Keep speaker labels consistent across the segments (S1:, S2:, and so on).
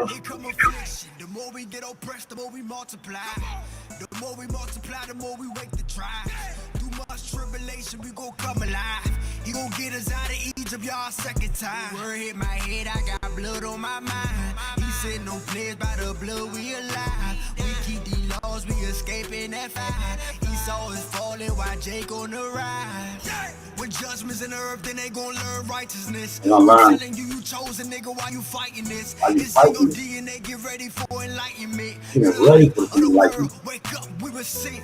S1: Here come affliction. The more we get oppressed, the more we multiply. The more we multiply, the more we wake the tribe. Through much tribulation, we gon' come alive. He gon' get us out of Egypt, y'all, second time. Word hit my head, I got blood on my mind. He said no players by the blood, we alive. We keep these laws, we escaping that fire. Esau is falling while Jake on the rise. When judgment's in the earth, then they gon' learn righteousness. I'm telling you, you chosen, nigga, why you fighting this? It's single DNA, get ready for enlightenment. The light of the world, wake up, we will sing.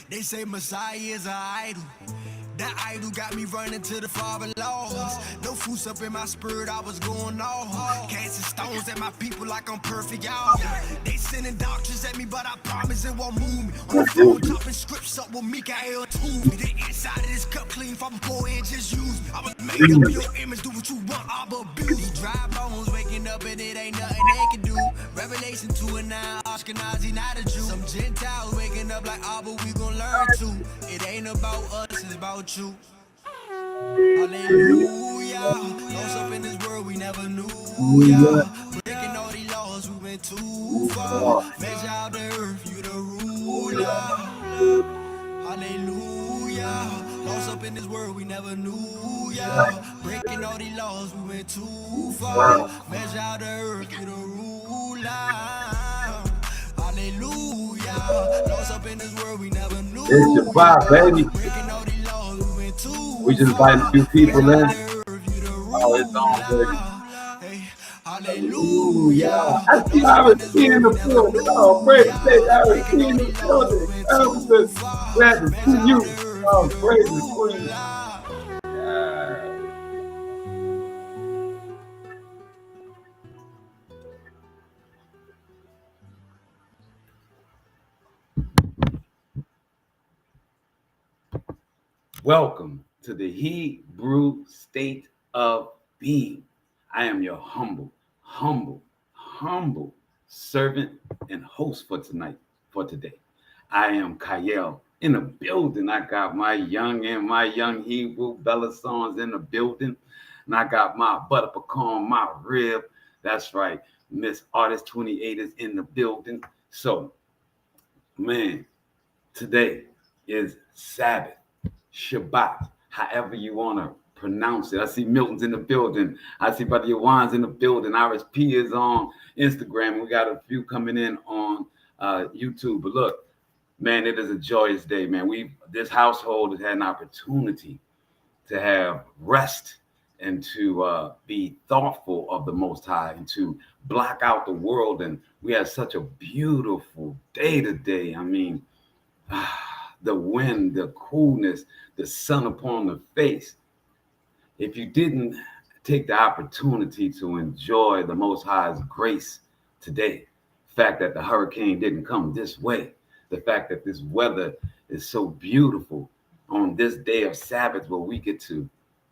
S1: They say Messiah is an idol. That idol got me running to the Father laws. No fruits up in my spirit, I was going off. Casting stones at my people like I'm perfect, y'all. They sending doctrines at me, but I promise it won't move me. On the phone, dropping scripts up with Mikael too. The inside of this cup clean from before and just use me. I was made up in your image, do what you want, I'm abused. Dry bones waking up and it ain't nothing they can do. Revelation 2 and 9, Ashkenazi, not a Jew. Some Gentiles waking up like, but we gon' learn too. It ain't about us, it's about you. Hallelujah. Lost up in this world we never knew. Breaking all these laws, we went too far. Measure out the earth, you the ruler. Hallelujah. Lost up in this world we never knew. Breaking all these laws, we went too far. Measure out the earth, you the ruler. Hallelujah. Lost up in this world we never knew.
S2: It's Shabbat, baby. We just invited a few people, man. Oh, it's on, baby. Hallelujah. I see RSP in the building. Oh, praise the RSP in the building. Elvis, glad to see you. Oh, praise the Queen. Welcome to the Hebrew state of being. I am your humble servant and host for today. I am Kyle in the building. I got my young Hebrew Bella songs in the building. And I got my butter pecan, my rib. That's right. Miss Artist 28 is in the building. So, man, today is Sabbath. Shabbat, however you want to pronounce it. I see Milton's in the building. I see Brother Yawan's in the building. RSP is on Instagram. We got a few coming in on YouTube. But look, man, it is a joyous day, man. This household has had an opportunity to have rest and to be thoughtful of the Most High and to block out the world. And we had such a beautiful day today. I mean, the wind, the coolness, the sun upon the face. If you didn't take the opportunity to enjoy the Most High's grace today, the fact that the hurricane didn't come this way, the fact that this weather is so beautiful on this day of Sabbath where we get to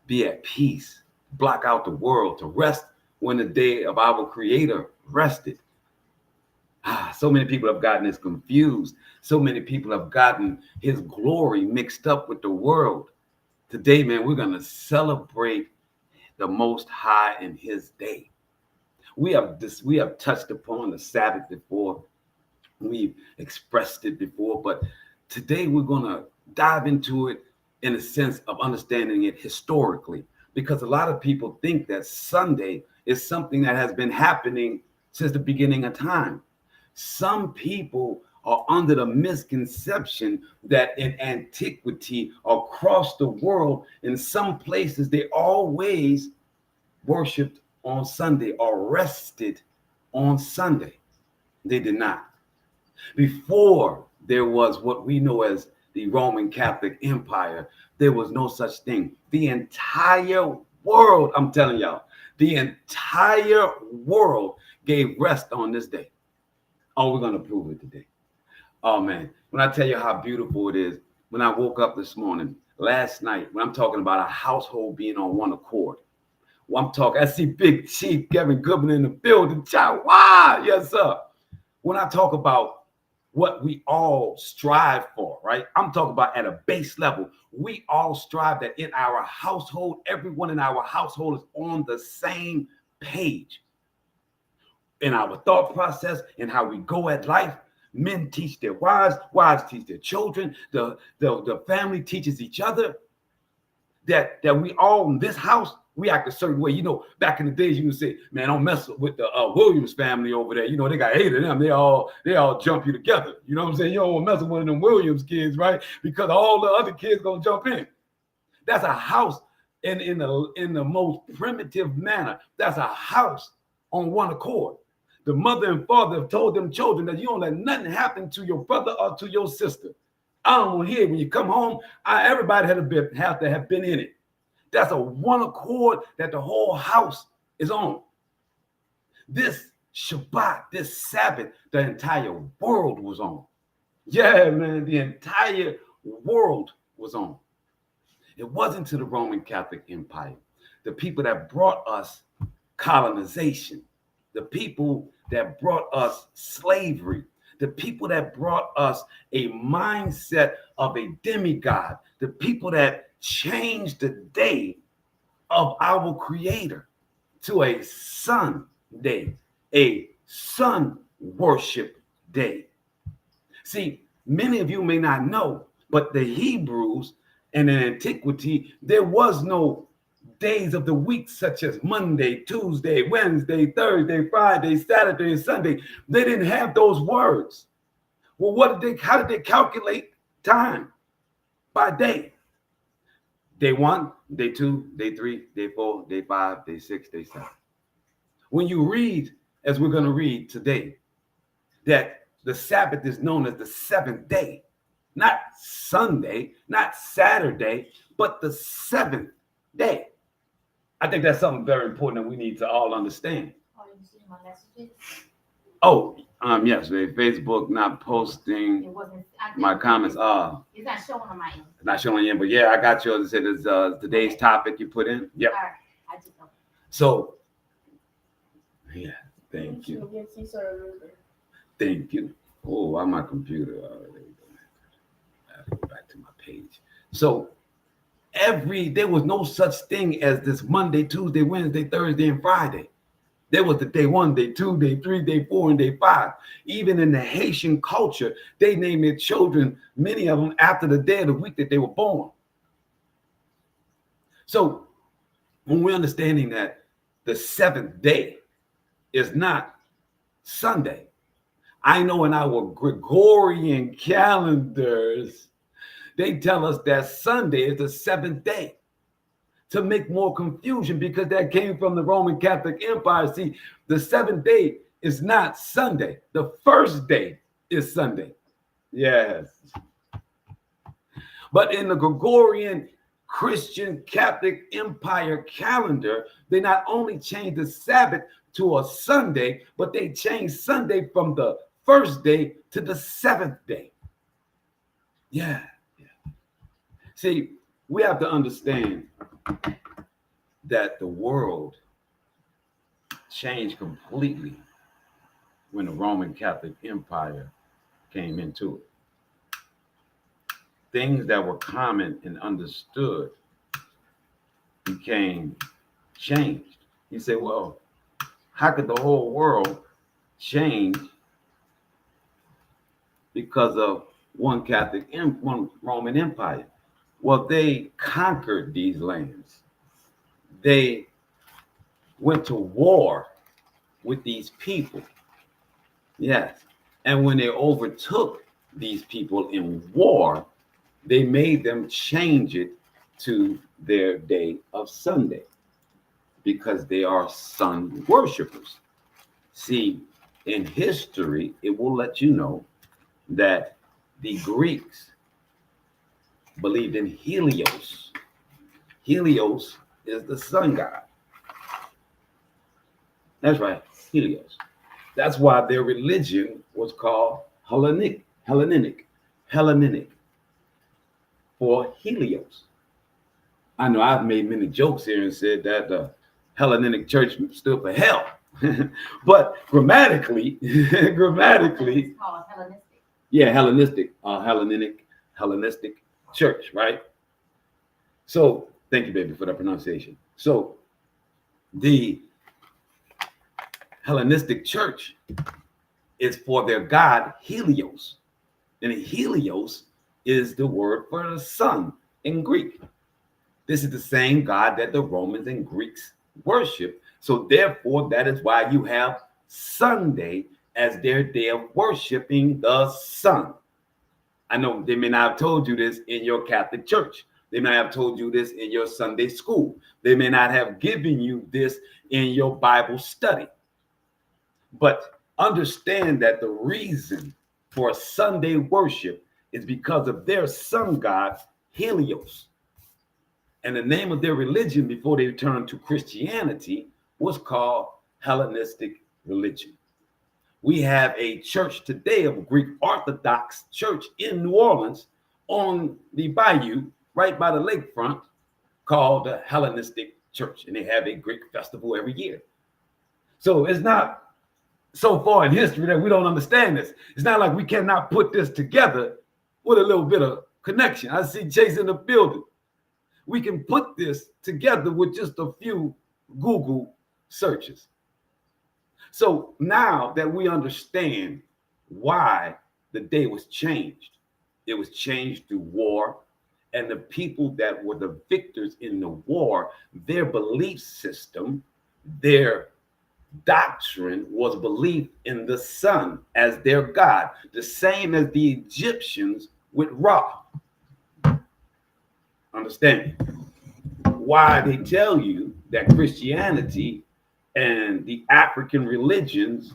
S2: be at peace, block out the world, to rest when the day of our Creator rested. So many people have gotten this confused. So many people have gotten his glory mixed up with the world. Today, man, we're going to celebrate the Most High in his day. We have touched upon the Sabbath before. We've expressed it before, but today we're going to dive into it in a sense of understanding it historically, because a lot of people think that Sunday is something that has been happening since the beginning of time. Some people are under the misconception that in antiquity across the world, in some places, they always worshiped on Sunday or rested on Sunday. They did not. Before there was what we know as the Roman Catholic Empire, there was no such thing. The entire world, I'm telling y'all, the entire world gave rest on this day. Oh, we're going to prove it today. Oh, man. When I tell you how beautiful it is, when I woke up this morning, last night, when I'm talking about a household being on one accord, well, I see Big Chief Kevin Goodman in the building. Wow, yes, sir. When I talk about what we all strive for, right? I'm talking about at a base level. We all strive that in our household, everyone in our household is on the same page. in our thought process and how we go at life. Men teach their wives, wives teach their children, the family teaches each other. That we all in this house, we act a certain way. You know, back in the days, you would say, man, don't mess with the Williams family over there. You know, they got 8 of them. They all jump you together. You know what I'm saying? You don't want to mess with one of them Williams kids, right? Because all the other kids gonna jump in. That's a house in the most primitive manner. That's a house on one accord. The mother and father have told them children that you don't let nothing happen to your brother or to your sister. I don't want to hear it. When you come home, everybody have to have been in it. That's a one accord that the whole house is on. This Shabbat, this Sabbath, the entire world was on. Yeah, man, the entire world was on. It wasn't to the Roman Catholic Empire, the people that brought us colonization, the people that brought us slavery, the people that brought us a mindset of a demigod, the people that changed the day of our Creator to a sun day, a sun worship day. See, many of you may not know, but the Hebrews in antiquity, there was no days of the week such as Monday, Tuesday, Wednesday, Thursday, Friday, Saturday, and Sunday. They didn't have those words. Well, how did they calculate time? By day. Day 1, day 2, day 3, day 4, day 5, day 6, day 7. When you read, as we're going to read today, that the Sabbath is known as the 7th day, not Sunday, not Saturday, but the 7th day. I think that's something very important that we need to all understand.
S3: Oh, you see my messages?
S2: Oh, yes, Facebook not posting my comments.
S3: It's not showing on my end.
S2: Not showing in, but yeah, I got yours. It said it's today's topic you put in. Yep.
S3: All right. I just know.
S2: So, yeah, thank you. Thank you. Oh, on my computer. There we go. I have to go back to my page. So, there was no such thing as this Monday, Tuesday, Wednesday, Thursday, and Friday. There was the day 1, day 2, day 3, day 4, and day 5. Even in the Haitian culture, they named their children, many of them, after the day of the week that they were born. So when we're understanding that the 7th day is not Sunday, I know in our Gregorian calendars, they tell us that Sunday is the 7th day. To make more confusion, because that came from the Roman Catholic Empire. See, the 7th day is not Sunday. The first day is Sunday. Yes. But in the Gregorian Christian Catholic Empire calendar, they not only changed the Sabbath to a Sunday, but they changed Sunday from the first day to the 7th day. Yeah. See, we have to understand that the world changed completely when the Roman Catholic Empire came into it. Things that were common and understood became changed. You say, well, how could the whole world change because of one Roman Empire? Well, they conquered these lands. They went to war with these people. Yes. And when they overtook these people in war, they made them change it to their day of Sunday because they are sun worshipers. See, in history, it will let you know that the Greeks believed in Helios. Helios is the sun god. That's right, Helios. That's why their religion was called Hellenic for Helios. I know I've made many jokes here and said that the Hellenic church stood for hell. But grammatically,
S3: It's called Hellenistic.
S2: Yeah, Hellenistic church, right? So thank you, baby, for that pronunciation. So the Hellenistic church is for their god Helios. And Helios is the word for the sun in Greek. This is the same God that the Romans and Greeks worship. So therefore, that is why you have Sunday as their day of worshiping the sun. I know they may not have told you this in your Catholic church. They may have told you this in your Sunday school. They may not have given you this in your Bible study. But understand that the reason for Sunday worship is because of their sun god, Helios. And the name of their religion before they turned to Christianity was called Hellenistic religion. We have a church today of a Greek Orthodox church in New Orleans on the bayou, right by the lakefront, called the Hellenistic Church. And they have a Greek festival every year. So it's not so far in history that we don't understand this. It's not like we cannot put this together with a little bit of connection. I see Chase in the building. We can put this together with just a few Google searches. So now that we understand why the day was changed, it was changed through war, and the people that were the victors in the war, their belief system, their doctrine was belief in the sun as their god, the same as the Egyptians with Ra. Understand why they tell you that Christianity and the African religions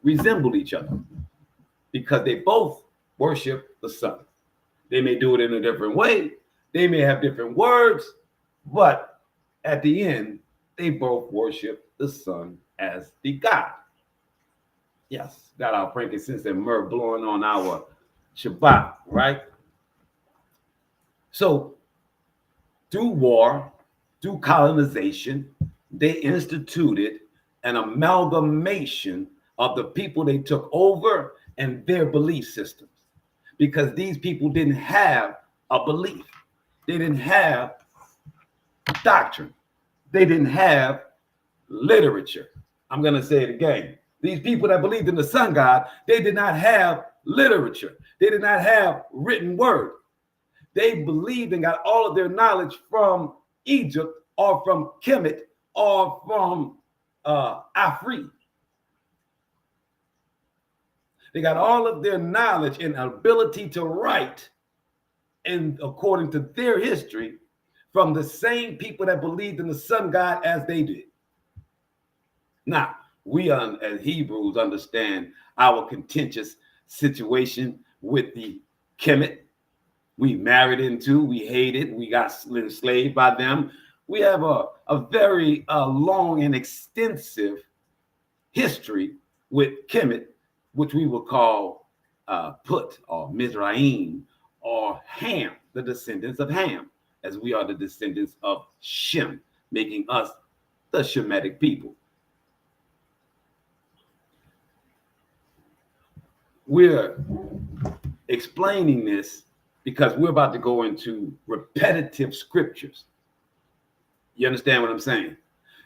S2: resemble each other, because they both worship the sun. They may do it in a different way. They may have different words, but at the end, they both worship the sun as the god. Yes, got our frankincense and myrrh blowing on our Shabbat, right? So through war, through colonization, they instituted an amalgamation of the people they took over and their belief systems, because these people didn't have a belief. They didn't have doctrine. They didn't have literature. I'm going to say it again. These people that believed in the sun god, they did not have literature. They did not have written word. They believed and got all of their knowledge from Egypt or from Kemet or from Afri. They got all of their knowledge and ability to write, and according to their history, from the same people that believed in the sun god as they did. Now, we as Hebrews understand our contentious situation with the Kemet. We married into, we hated, we got enslaved by them. We have a very long and extensive history with Kemet, which we will call Put or Mizraim or Ham, the descendants of Ham, as we are the descendants of Shem, making us the Shemitic people. We're explaining this because we're about to go into repetitive scriptures. You understand what I'm saying?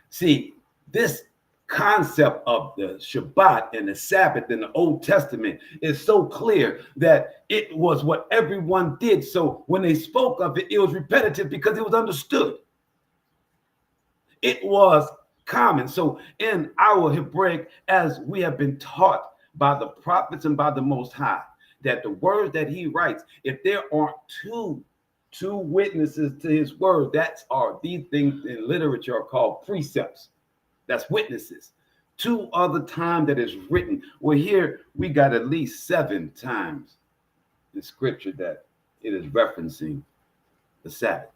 S2: See, this concept of the Shabbat and the Sabbath in the Old Testament is so clear that it was what everyone did. So when they spoke of it, it was repetitive because it was understood. It was common. So in our Hebraic, as we have been taught by the prophets and by the Most High, that the words that he writes, if there aren't two witnesses to his word, these things in literature are called precepts. That's witnesses. 2 other times that is written. Well, here we got at least 7 times in scripture that it is referencing the Sabbath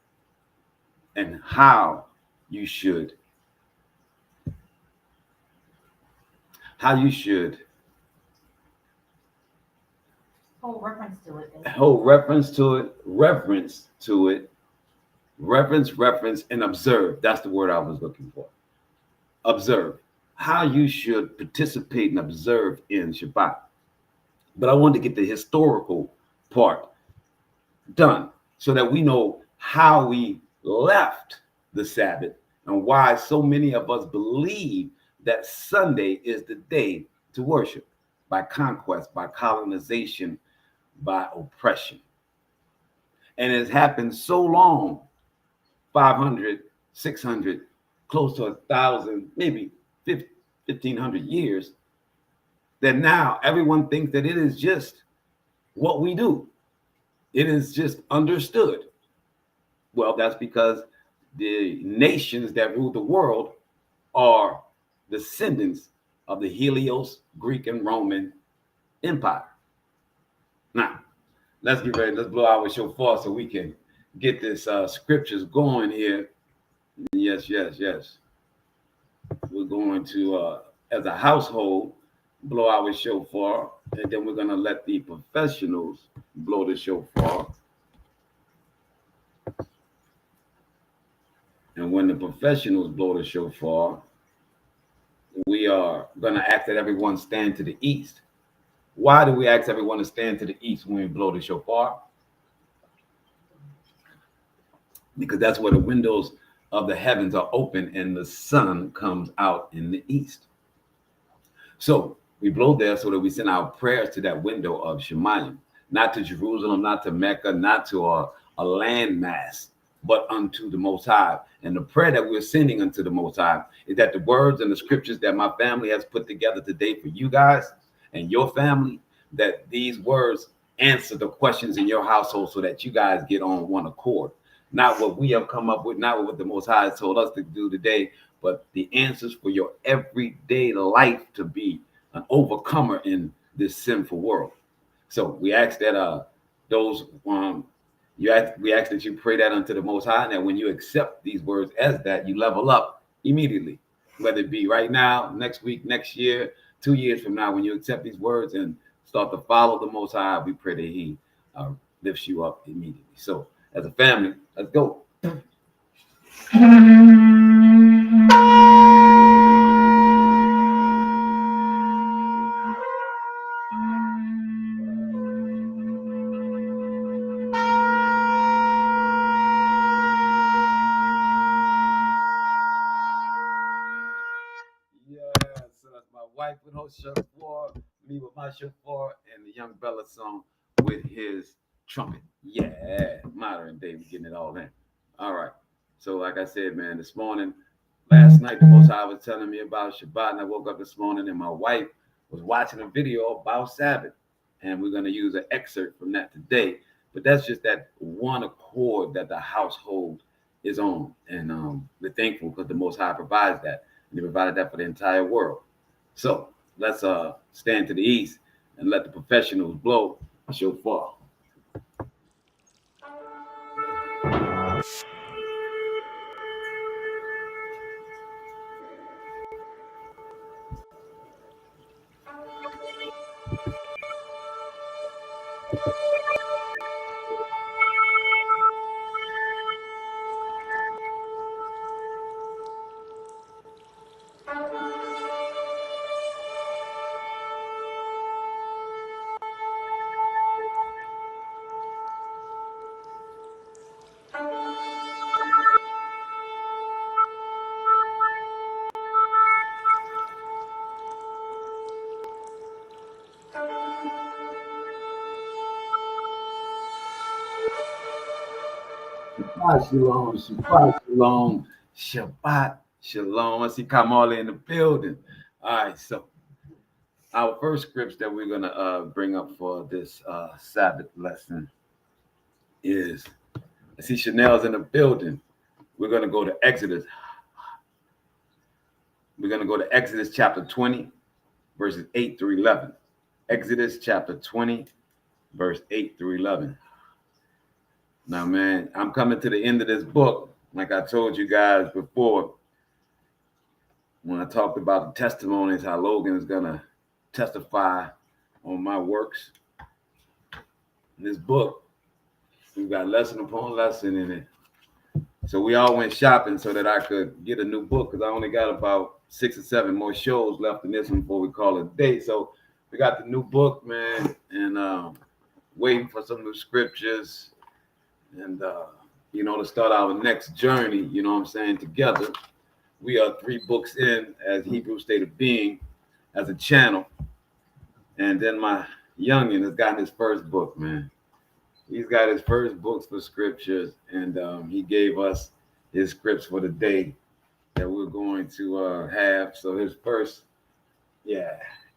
S2: and how you should
S3: Whole reference to it.
S2: Reference, and observe. That's the word I was looking for. Observe. How you should participate and observe in Shabbat. But I wanted to get the historical part done so that we know how we left the Sabbath and why so many of us believe that Sunday is the day to worship by conquest, by colonization, by oppression. And it's happened so long, 500, 600, close to 1,000, maybe 1,500 years, that now everyone thinks that it is just what we do. It is just understood. Well, that's because the nations that rule the world are descendants of the Helios, Greek, and Roman Empire. Now, let's get ready. Let's blow our shofar so we can get this scriptures going here. Yes. We're going to, as a household, blow our shofar, and then we're going to let the professionals blow the shofar. And when the professionals blow the shofar, we are going to ask that everyone stand to the east. Why do we ask everyone to stand to the east when we blow the shofar? Because that's where the windows of the heavens are open and the sun comes out in the east. So we blow there so that we send our prayers to that window of Shemayim, not to Jerusalem, not to Mecca, not to a landmass, but unto the Most High. And the prayer that we're sending unto the Most High is that the words and the scriptures that my family has put together today for you guys and your family, that these words answer the questions in your household so that you guys get on one accord. Not what we have come up with, not what the Most High has told us to do today, but the answers for your everyday life to be an overcomer in this sinful world. So we ask that we ask that you pray that unto the Most High, and that when you accept these words as that, you level up immediately, whether it be right now, next week, next year, 2 years from now. When you accept these words and start to follow the Most High, we pray that He lifts you up immediately. So as a family, let's go. So that's my wife with her shofar, me with my shofar, and the young Bella song with his trumpet. Yeah, modern day, we getting it all in. All right. So like I said, man, last night, the Most High was telling me about Shabbat, and I woke up this morning and my wife was watching a video about Sabbath, and we're going to use an excerpt from that today. But that's just that one accord that the household is on, and we're thankful because the Most High provides that, and He provided that for the entire world. So let's stand to the east and let the professionals blow the shofar. Shabbat Shalom, Shabbat Shalom, Shabbat Shalom. I see Kamala in the building. All right, so our first scripts that we're going to bring up for this Sabbath lesson is, I see Chanel's in the building. We're going to go to Exodus. We're going to go to Exodus chapter 20, verses 8 through 11. Exodus chapter 20, verse 8 through 11. Now, man, I'm coming to the end of this book. Like I told you guys before, when I talked about the testimonies, how Logan is going to testify on my works. In this book, we've got lesson upon lesson in it. So we all went shopping so that I could get a new book, because I only got about 6 or 7 more shows left in this one before we call it a day. So we got the new book, man, and waiting for some new scriptures. And, to start our next journey, you know what I'm saying, together. We are 3 books in as Hebrew State of Being as a channel. And then my youngin has gotten his first book, man. He's got his first books for scriptures, and he gave us his scripts for the day that we're going to have. So his first,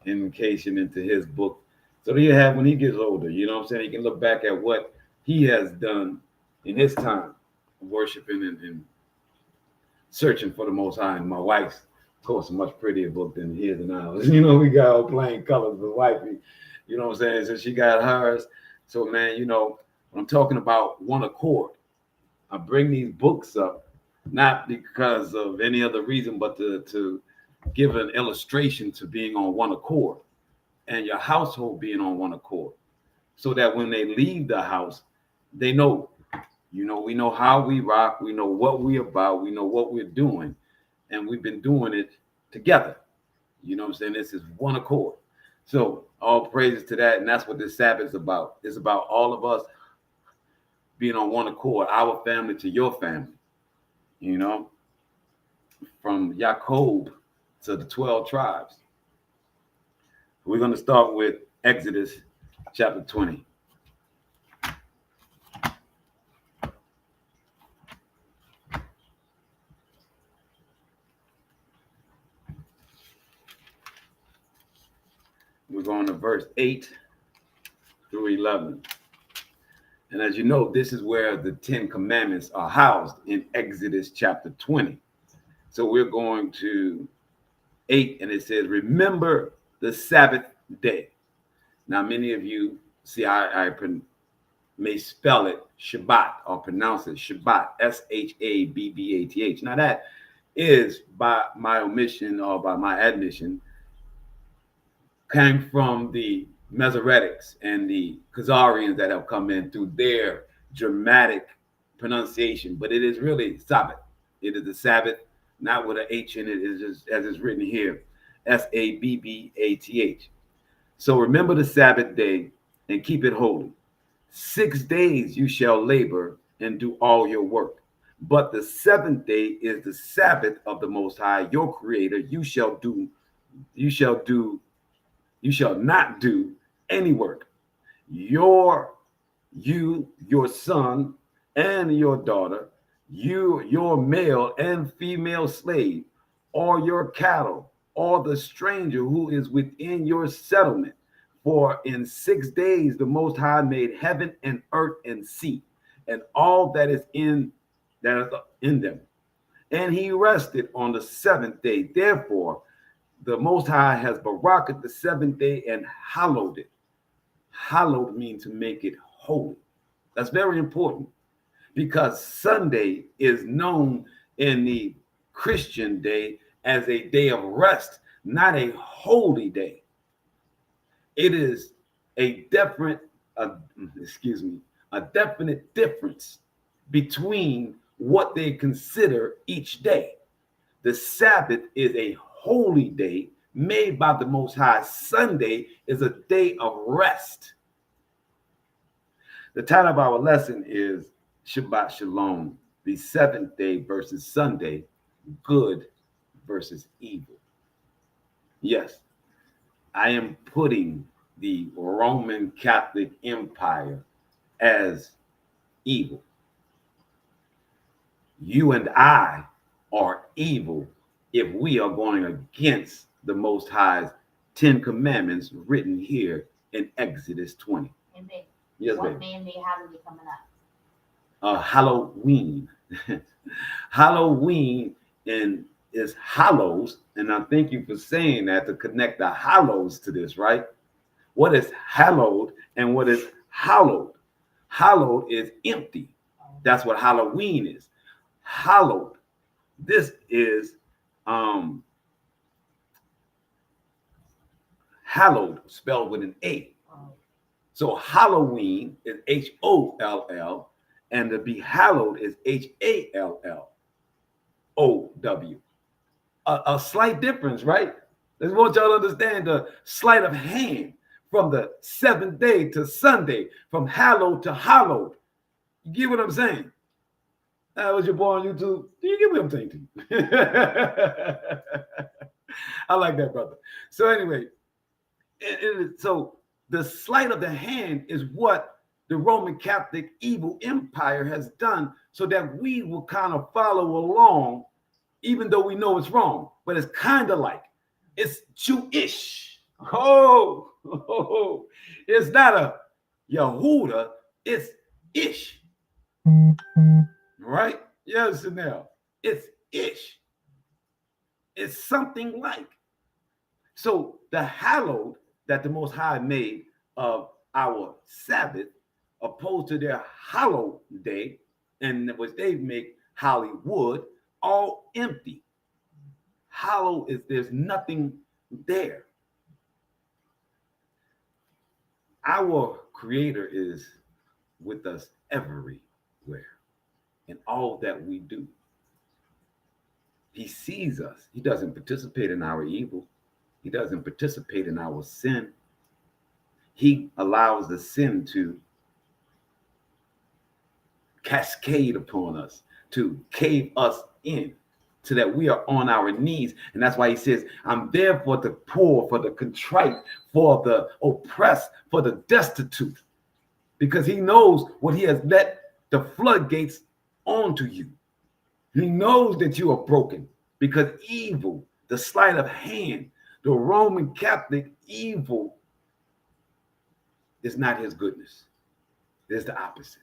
S2: indication into his book. So that he'll have when he gets older, you know what I'm saying? He can look back at what he has done in his time, worshiping and searching for the Most High. And my wife's, of course, a much prettier book than his and ours. You know, we got all plain colors, but wifey, you know what I'm saying? So she got hers. So, man, you know, when I'm talking about one accord, I bring these books up, not because of any other reason, but to give an illustration to being on one accord and your household being on one accord, so that when they leave the house, they know, you know, we know how we rock, we know what we're about, we know what we're doing, and we've been doing it together. You know what I'm saying? This is one accord. So all praises to that, and that's what this Sabbath is about. It's about all of us being on one accord, our family to your family, you know, from Jacob to the 12 tribes. We're going to start with Exodus chapter 20. We're going to verse 8 through 11. And as you know, this is where the 10 commandments are housed in Exodus chapter 20. So we're going to 8, and it says, remember the Sabbath day. Now, many of you see, I may spell it Shabbat or pronounce it Shabbat, Shabbath. Now, that is by my omission or by my admission, came from the Masoretics and the Khazarians that have come in through their dramatic pronunciation, but it is really Sabbath. It is the Sabbath, not with an H in it, it's just as it's written here, Sabbath. So remember the Sabbath day and keep it holy. 6 days you shall labor and do all your work. But the 7th day is the Sabbath of the Most High, your Creator. You shall not do any work. Your son and your daughter, your male and female slave, or your cattle, or the stranger who is within your settlement. For in 6 days the Most High made heaven and earth and sea, and all that is in them. And he rested on the 7th day. Therefore, the Most High has baraked the 7th day and hallowed it. Hallowed means to make it holy. That's very important, because Sunday is known in the Christian day as a day of rest, not a holy day. It is a definite difference between what they consider each day. The Sabbath is a holy day made by the Most High. Sunday is a day of rest. The title of our lesson is Shabbat Shalom, the 7th day versus Sunday, good versus evil. Yes, I am putting the Roman Catholic Empire as evil. You and I are evil if we are going against the Most High's 10 commandments written here in Exodus 20.
S3: And babe,
S2: Yes,
S3: what
S2: baby.
S3: man they have to be coming up?
S2: Halloween. Halloween is hallows, and I thank you for saying that to connect the hallows to this, right? What is hallowed and what is hallowed? Hallowed is empty. That's what Halloween is. Hallowed. This is hallowed, spelled with an A. So Halloween is Holl, and to be hallowed is Hallow. A slight difference, right? I just want y'all to understand the sleight of hand from the 7th day to Sunday, from hallowed to hallowed. You get what I'm saying? That was your boy on YouTube. Do you give me them thing to you? I like that, brother. So anyway, so the sleight of the hand is what the Roman Catholic evil empire has done so that we will kind of follow along, even though we know it's wrong. But it's kind of like, it's Jewish. Oh, it's not a Yehuda, it's Ish. Right? Yes, Chanel. It's Ish. It's something like. So the hallowed that the Most High made of our Sabbath, opposed to their hollow day, and which they make Hollywood, all empty. Hollow is there's nothing there. Our Creator is with us everywhere in all that we do. He sees us. He doesn't participate in our evil. He doesn't participate in our sin. He allows the sin to cascade upon us, to cave us in, so that we are on our knees. And that's why he says, I'm there for the poor, for the contrite, for the oppressed, for the destitute. Because he knows what he has let the floodgates onto you. He knows that you are broken because evil, the sleight of hand, the Roman Catholic evil is not his goodness. It's the opposite.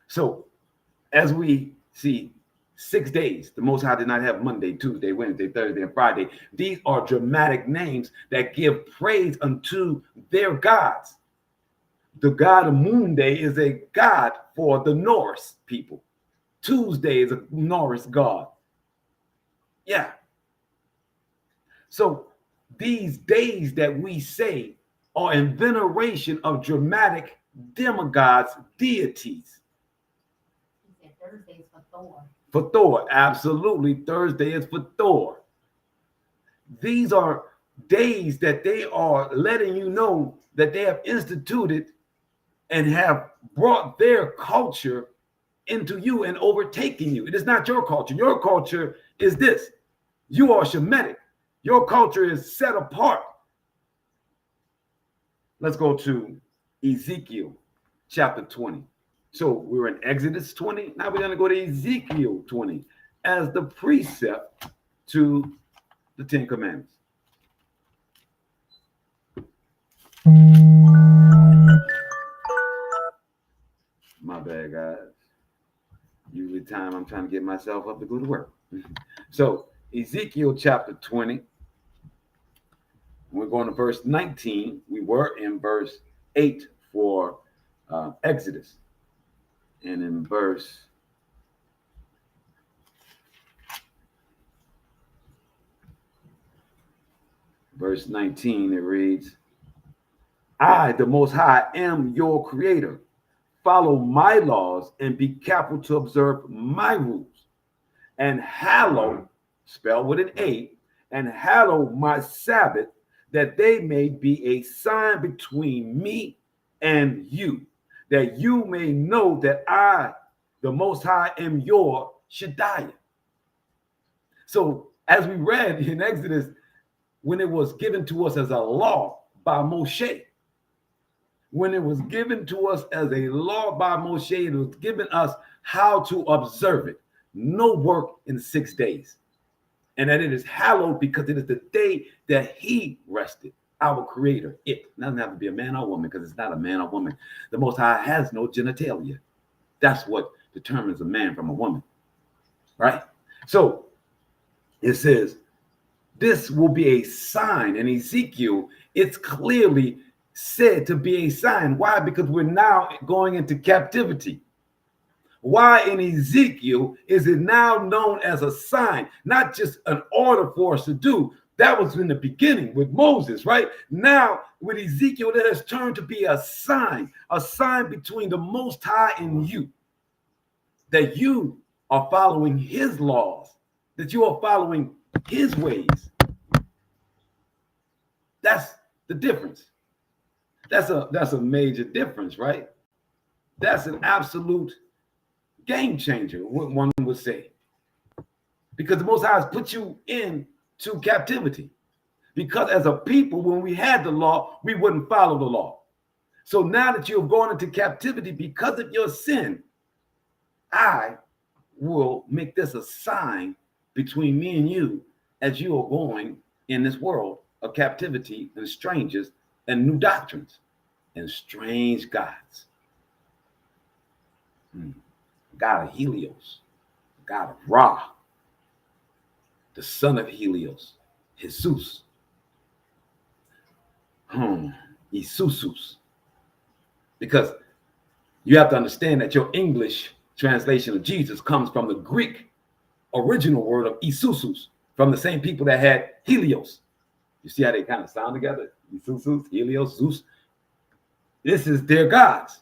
S2: So as we see 6 days, the Most High did not have Monday, Tuesday, Wednesday, Thursday, and Friday. These are dramatic names that give praise unto their gods. The god of Moon Day is a god for the Norse people. Tuesday is a Norse god. Yeah. So these days that we say are in veneration of dramatic demigods, deities.
S3: He said Thursday's for Thor.
S2: For Thor, absolutely. Thursday is for Thor. These are days that they are letting you know that they have instituted and have brought their culture into you and overtaking you. It is not your culture. Your culture is this. You are Shemitic. Your culture is set apart. Let's go to Ezekiel chapter 20. So we're in Exodus 20. Now we're going to go to Ezekiel 20 as the precept to the Ten Commandments. My bad, guys. Usually time I'm trying to get myself up to go to work. So Ezekiel chapter 20. We're going to verse 19. We were in verse 8 for Exodus. And in verse 19, it reads, I, the Most High, am your creator. Follow my laws and be careful to observe my rules. And hallow, spelled with an A, and hallow my Sabbath, that they may be a sign between me and you, that you may know that I, the Most High, am your Shaddai. So as we read in Exodus, when it was given to us as a law by Moshe, when it was given to us as a law by Moshe, it was given us how to observe it. No work in 6 days. And that it is hallowed because it is the day that he rested, our creator. It doesn't have to be a man or woman because it's not a man or woman. The Most High has no genitalia. That's what determines a man from a woman, right? So it says, this will be a sign. In Ezekiel, it's clearly said to be a sign. Why? Because we're now going into captivity. Why in Ezekiel is it now known as a sign, not just an order for us to do? That was in the beginning with Moses, right? Now with Ezekiel, it has turned to be a sign between the Most High and you, that you are following his laws, that you are following his ways. That's the difference. That's a major difference, right? That's an absolute game changer, what one would say. Because the Most High has put you into captivity. Because as a people, when we had the law, we wouldn't follow the law. So now that you're going into captivity because of your sin, I will make this a sign between me and you as you are going in this world of captivity and strangers and new doctrines and strange gods. God of Helios, God of Ra, the son of Helios, Jesus, Isusus. Because you have to understand that your English translation of Jesus comes from the Greek original word of Isusus, from the same people that had Helios. You see how they kind of sound together? Isusus, Helios, Zeus. This is their gods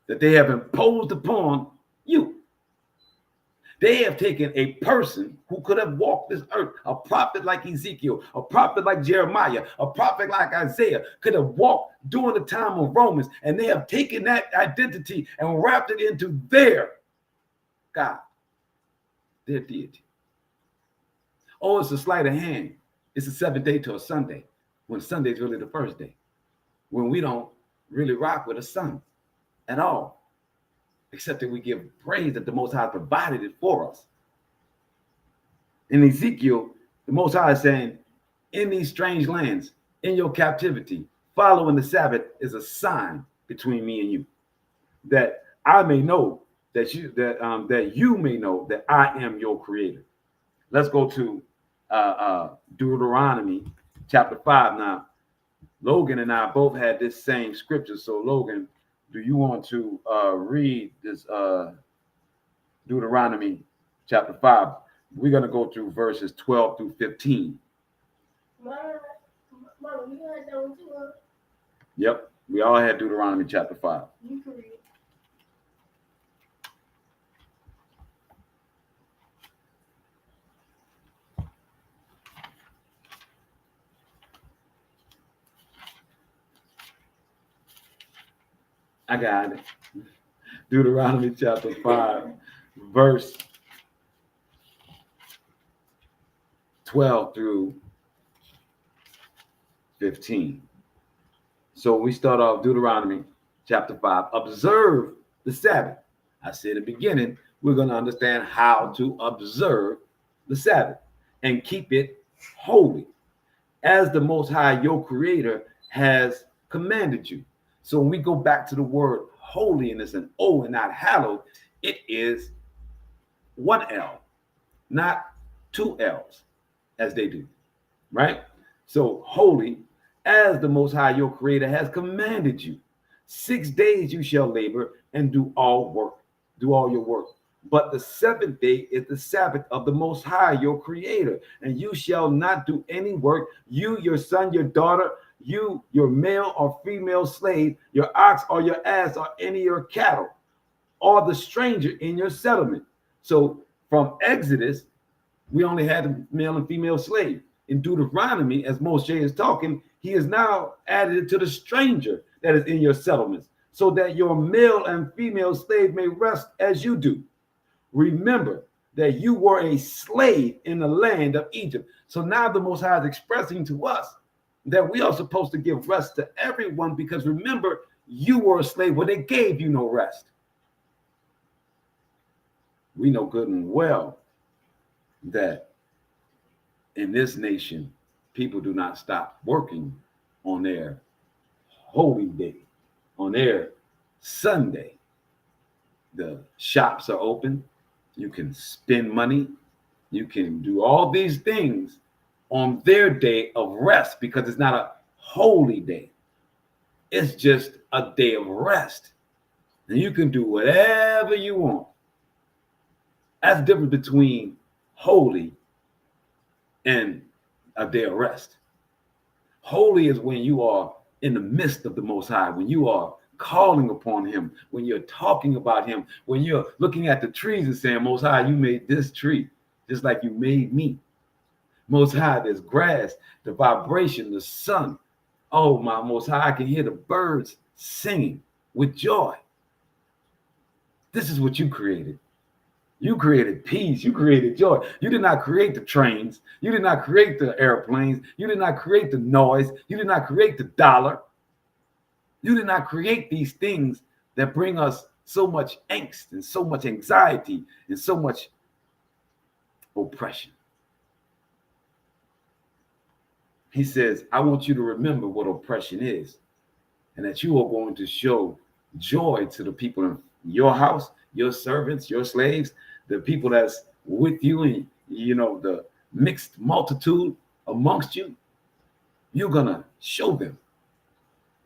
S2: that they have imposed upon you. They have taken a person who could have walked this earth, a prophet like Ezekiel, a prophet like Jeremiah, a prophet like Isaiah, could have walked during the time of Romans, and they have taken that identity and wrapped it into their God, their deity. Oh, it's a sleight of hand. It's a 7th day to a Sunday, when Sunday is really the first day, when we don't really rock with a sun at all. Except that we give praise that the Most High provided it for us. In Ezekiel, the Most High is saying, in these strange lands, in your captivity, following the Sabbath is a sign between me and you, that I may know that you may know that I am your creator. Let's go to Deuteronomy chapter 5 now. Logan and I both had this same scripture. So Logan, do you want to read this Deuteronomy chapter 5? We're going to go through verses 12 through 15.
S4: Mama, you had that one too, huh?
S2: Yep, we all had Deuteronomy chapter 5.
S4: You can read.
S2: I got it. Deuteronomy chapter 5, verse 12 through 15. So we start off Deuteronomy chapter 5. Observe the Sabbath. I said at the beginning, we're going to understand how to observe the Sabbath and keep it holy, as the Most High, your Creator, has commanded you. So when we go back to the word holy, and it's an O and not hallowed, it is one L, not two L's, as they do, right? So holy, as the Most High, your Creator, has commanded you. 6 days you shall labor and do all your work. But the 7th day is the Sabbath of the Most High, your Creator, and you shall not do any work, you, your son, your daughter, you, your male or female slave, your ox or your ass, or any of your cattle, or the stranger in your settlement. So from Exodus, we only had a male and female slave. In Deuteronomy, as Moshe is talking, he is now added it to the stranger that is in your settlements, so that your male and female slave may rest as you do. Remember that you were a slave in the land of Egypt. So now the Most High is expressing to us that we are supposed to give rest to everyone, because remember, you were a slave when they gave you no rest. We know good and well that in this nation, people do not stop working on their holy day, on their Sunday. The shops are open. You can spend money. You can do all these things on their day of rest, because it's not a holy day. It's just a day of rest. And you can do whatever you want. That's the difference between holy and a day of rest. Holy is when you are in the midst of the Most High, when you are calling upon him, when you're talking about him, when you're looking at the trees and saying, Most High, you made this tree just like you made me. Most High, there's grass, the vibration, the sun. Oh, my Most High, I can hear the birds singing with joy. This is what you created. You created peace. You created joy. You did not create the trains. You did not create the airplanes. You did not create the noise. You did not create the dollar. You did not create these things that bring us so much angst and so much anxiety and so much oppression. He says, I want you to remember what oppression is, and that you are going to show joy to the people in your house, your servants, your slaves, the people that's with you, and the mixed multitude amongst you. You're gonna show them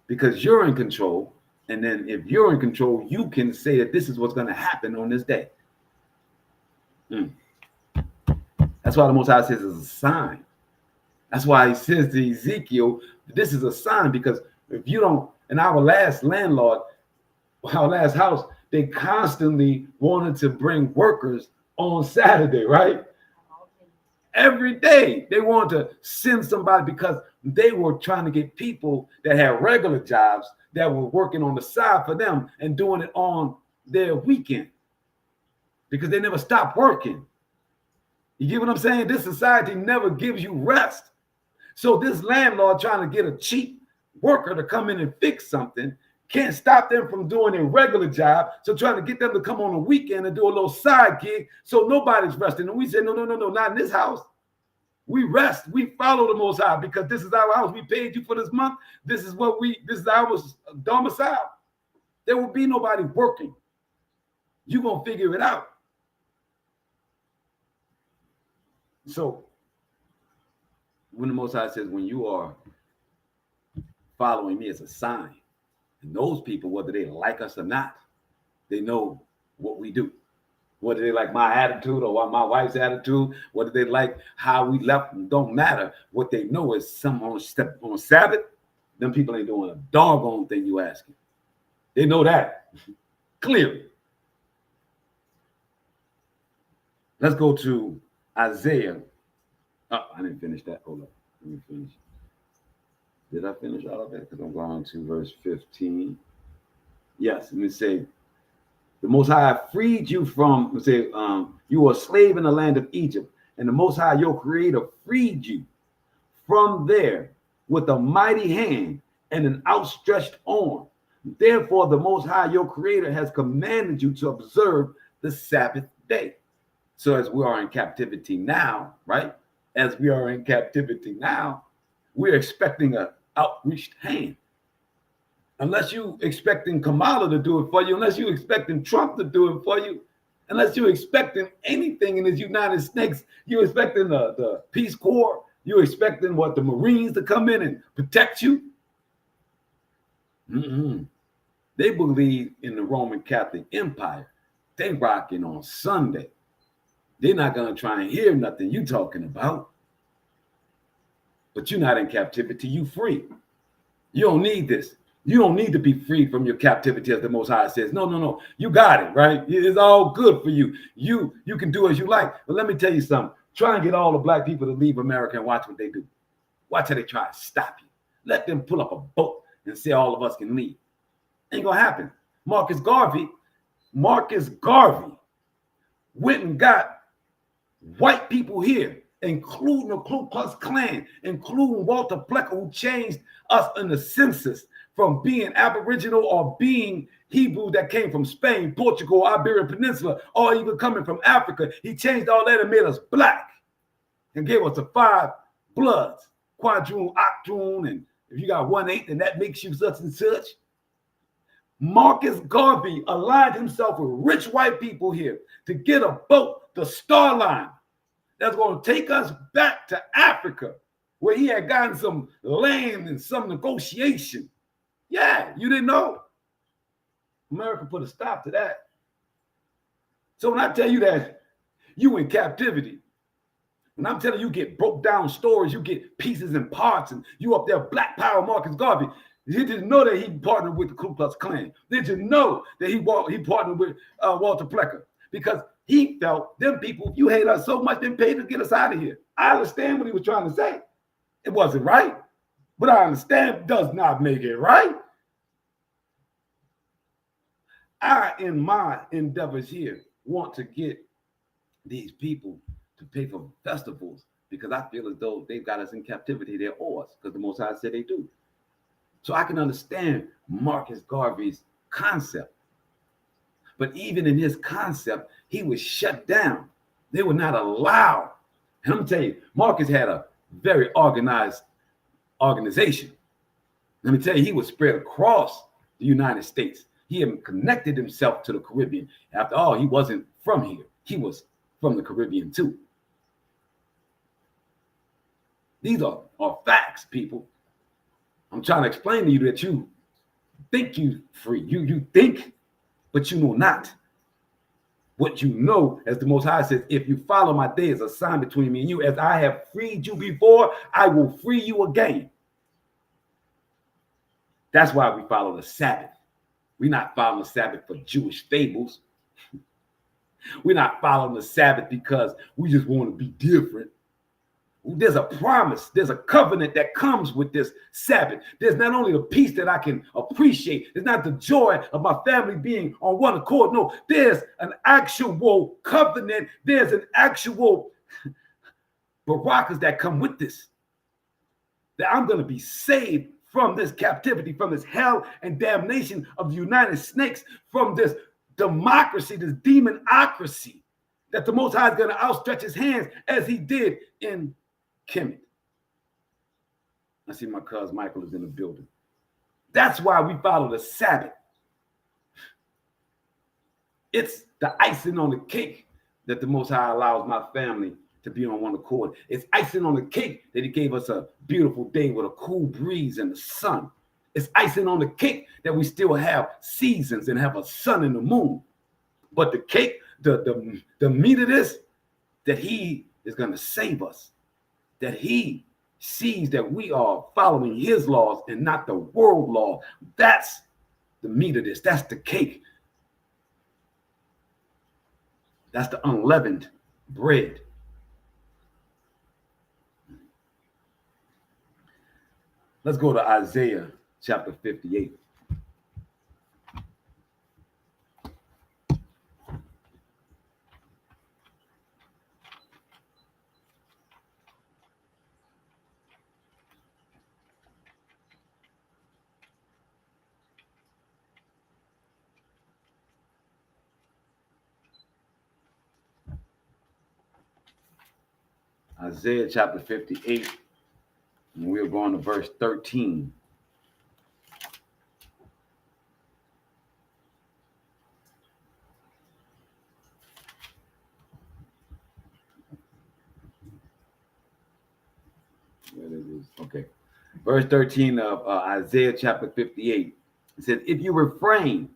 S2: because you're in control. And then if you're in control, you can say that this is what's going to happen on this day. That's why the Most High says it's a sign. That's why he says to Ezekiel, this is a sign, because if you don't, in our last landlord, our last house, they constantly wanted to bring workers on Saturday, right? Every day they wanted to send somebody because they were trying to get people that had regular jobs that were working on the side for them and doing it on their weekend because they never stopped working. You get what I'm saying? This society never gives you rest. So this landlord trying to get a cheap worker to come in and fix something can't stop them from doing a regular job. So trying to get them to come on a weekend and do a little side gig. So nobody's resting. And we say, no, not in this house. We rest. We follow the Most High because this is our house. We paid you for this month. This is our domicile. There will be nobody working. You're going to figure it out. So when the Most High says, when you are following me, it's a sign. And those people, whether they like us or not, they know what we do. Whether they like my attitude or my wife's attitude, whether they like how we left, don't matter. What they know is someone step on Sabbath, them people ain't doing a doggone thing you asking. They know that clearly. Let's go to Isaiah. Oh, I didn't finish that. Hold up. Let me finish. Did I finish all of that? Because I'm going to verse 15. Yes, let me say, the Most High freed you from, you were a slave in the land of Egypt, and the Most High, your creator, freed you from there with a mighty hand and an outstretched arm. Therefore, the Most High, your creator, has commanded you to observe the Sabbath day. So as we are in captivity now, right? As we are in captivity now, we're expecting an outreached hand. Unless you expecting Kamala to do it for you, unless you expecting Trump to do it for you, unless you're expecting anything in the United States, you're expecting the Peace Corps, you're expecting the Marines to come in and protect you. They believe in the Roman Catholic Empire. They rocking on Sunday. They're not going to try and hear nothing you talking about. But you're not in captivity, you free. You don't need this. You don't need to be free from your captivity, as the Most High says. No. You got it, right? It's all good for you. You can do as you like. But let me tell you something. Try and get all the black people to leave America and watch what they do. Watch how they try to stop you. Let them pull up a boat and say all of us can leave. Ain't gonna happen. Marcus Garvey went and got white people here, including the Ku Klux Klan, including Walter Plecker, who changed us in the census from being Aboriginal or being Hebrew that came from Spain, Portugal, Iberian Peninsula, or even coming from Africa. He changed all that and made us black and gave us the 5 bloods, quadroon, octoon, and if you got 1/8, then that makes you such and such. Marcus Garvey aligned himself with rich white people here to get a boat, the Star Line, that's going to take us back to Africa, where he had gotten some land and some negotiation. Yeah, you didn't know? America put a stop to that. So when I tell you that you in captivity, when I'm telling you get broke down stories, you get pieces and parts, and you up there Black Power Marcus Garvey, you didn't know that he partnered with the Ku Klux Klan. Did you know that he partnered with Walter Plecker? Because he felt them people, you hate us so much, they paid to get us out of here. I understand what he was trying to say. It wasn't right, but I understand does not make it right. I, in my endeavors here, want to get these people to pay for festivals because I feel as though they've got us in captivity. They're ours because the Most High said they do. So I can understand Marcus Garvey's concept. But even in his concept, he was shut down. They were not allowed. And I'm going to tell you, Marcus had a very organized organization. Let me tell you, he was spread across the United States. He had connected himself to the Caribbean. After all, he wasn't from here. He was from the Caribbean too. These are facts, people. I'm trying to explain to you that you think you free. You think, but you know not. What you know, as the Most High says, if you follow my day as a sign between me and you, as I have freed you before, I will free you again. That's why we follow the Sabbath. We're not following the Sabbath for Jewish fables. We're not following the Sabbath because we just want to be different. There's a promise, there's a covenant that comes with this Sabbath. There's not only the peace that I can appreciate, it's not the joy of my family being on one accord. No, there's an actual covenant, there's an actual barakas that come with this. That I'm going to be saved from this captivity, from this hell and damnation of the United Snakes, from this democracy, this demonocracy, that the Most High is going to outstretch his hands as he did in Kemet. I see my cousin Michael is in the building. That's why we follow the Sabbath. It's the icing on the cake that the Most High allows my family to be on one accord. It's icing on the cake that he gave us a beautiful day with a cool breeze and the sun. It's icing on the cake that we still have seasons and have a sun and the moon. But the cake, the meat of this, that he is going to save us. That he sees that we are following his laws and not the world law. That's the meat of this. That's the cake. That's the unleavened bread. Let's go to Isaiah chapter 58. Isaiah chapter 58, and we're going to verse 13. Okay. Verse 13 of Isaiah chapter 58. It says, if you refrain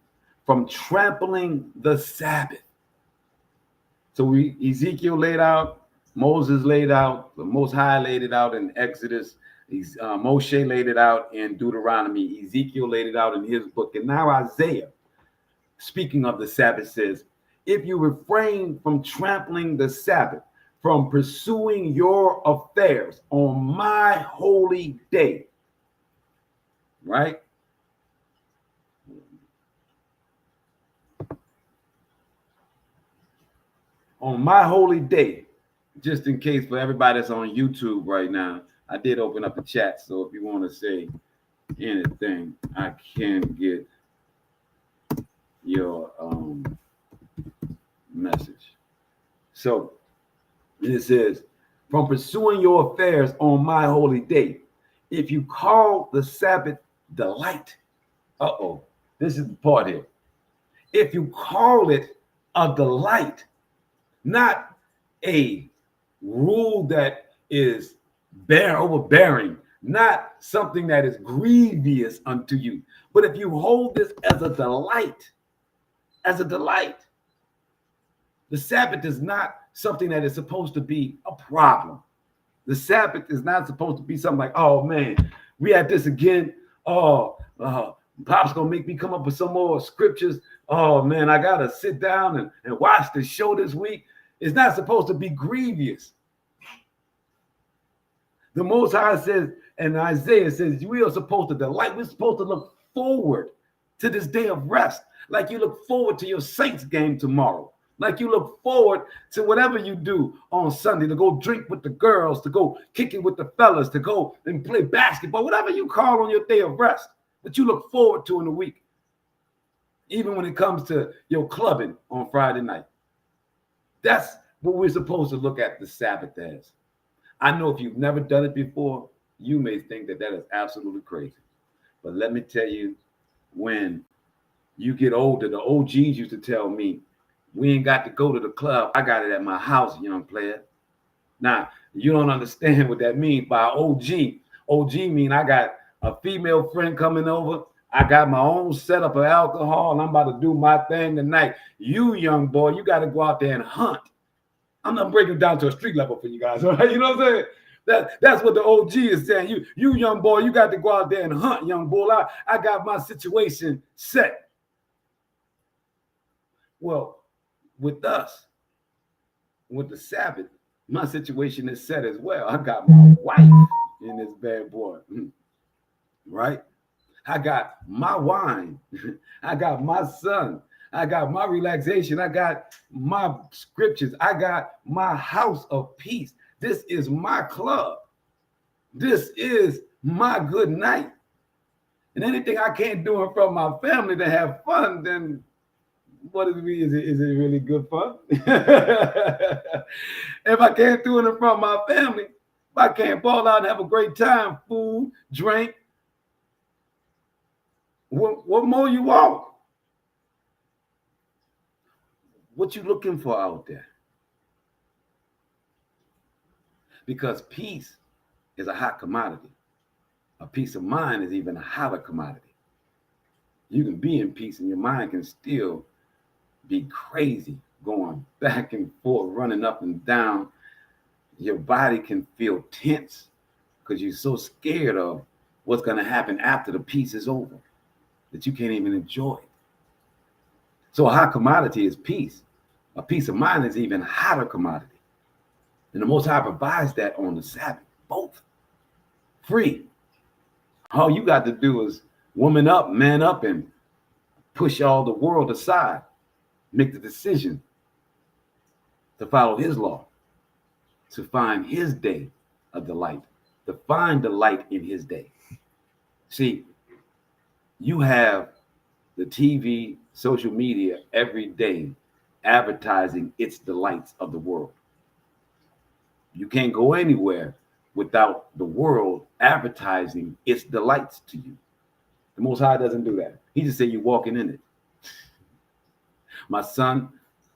S2: from trampling the Sabbath. So Ezekiel laid out, Moses laid out, the Most High laid it out in Exodus. Moshe laid it out in Deuteronomy. Ezekiel laid it out in his book. And now Isaiah, speaking of the Sabbath, says, if you refrain from trampling the Sabbath, from pursuing your affairs on my holy day, right? On my holy day, just in case for everybody that's on YouTube right now, I did open up the chat. So if you want to say anything, I can get your message. So it says, from pursuing your affairs on my holy day, if you call the Sabbath delight, this is the part here. If you call it a delight, not a rule that is overbearing, not something that is grievous unto you, but if you hold this as a delight, the Sabbath is not something that is supposed to be a problem. The Sabbath is not supposed to be something like, oh man, we had this again. Pop's gonna make me come up with some more scriptures. Oh man, I gotta sit down and watch the show this week. It's not supposed to be grievous. The Most High says, and Isaiah says, we are supposed to delight. We're supposed to look forward to this day of rest, like you look forward to your Saints game tomorrow. Like you look forward to whatever you do on Sunday, to go drink with the girls, to go kick it with the fellas, to go and play basketball, whatever you call on your day of rest, that you look forward to in the week. Even when it comes to your clubbing on Friday night. That's what we're supposed to look at the Sabbath as. I know if you've never done it before, you may think that is absolutely crazy. But let me tell you, when you get older, the OGs used to tell me, we ain't got to go to the club. I got it at my house, young player. Now, you don't understand what that means by OG. OG mean I got a female friend coming over. I got my own setup of alcohol, and I'm about to do my thing tonight. You, young boy, you got to go out there and hunt. I'm not breaking it down to a street level for you guys, all right? You know what I'm saying? That's what the OG is saying. You young boy, you got to go out there and hunt, young boy. I got my situation set. Well, with us, with the Sabbath, my situation is set as well. I got my wife in this bad boy, right? I got my wine. I got my son. I got my relaxation. I got my scriptures. I got my house of peace. This is my club. This is my good night. And anything I can't do in front of my family to have fun, then what is it? Is it really good fun? If I can't do it in front of my family, if I can't ball out and have a great time, food, drink, what more you want? What you looking for out there? Because peace is a hot commodity. A peace of mind is even a hotter commodity. You can be in peace and your mind can still be crazy, going back and forth, running up and down. Your body can feel tense because you're so scared of what's going to happen after the peace is over that you can't even enjoy it. So a hot commodity is peace. A peace of mind is even hotter commodity. And the Most High provides that on the Sabbath, both free. All you got to do is woman up, man up, and push all the world aside. Make the decision to follow his law, to find his day of delight, to find delight in his day. See, you have the TV, social media every day advertising its delights of the world. You can't go anywhere without the world advertising its delights to you. The Most High doesn't do that. He just said you're walking in it. My sun,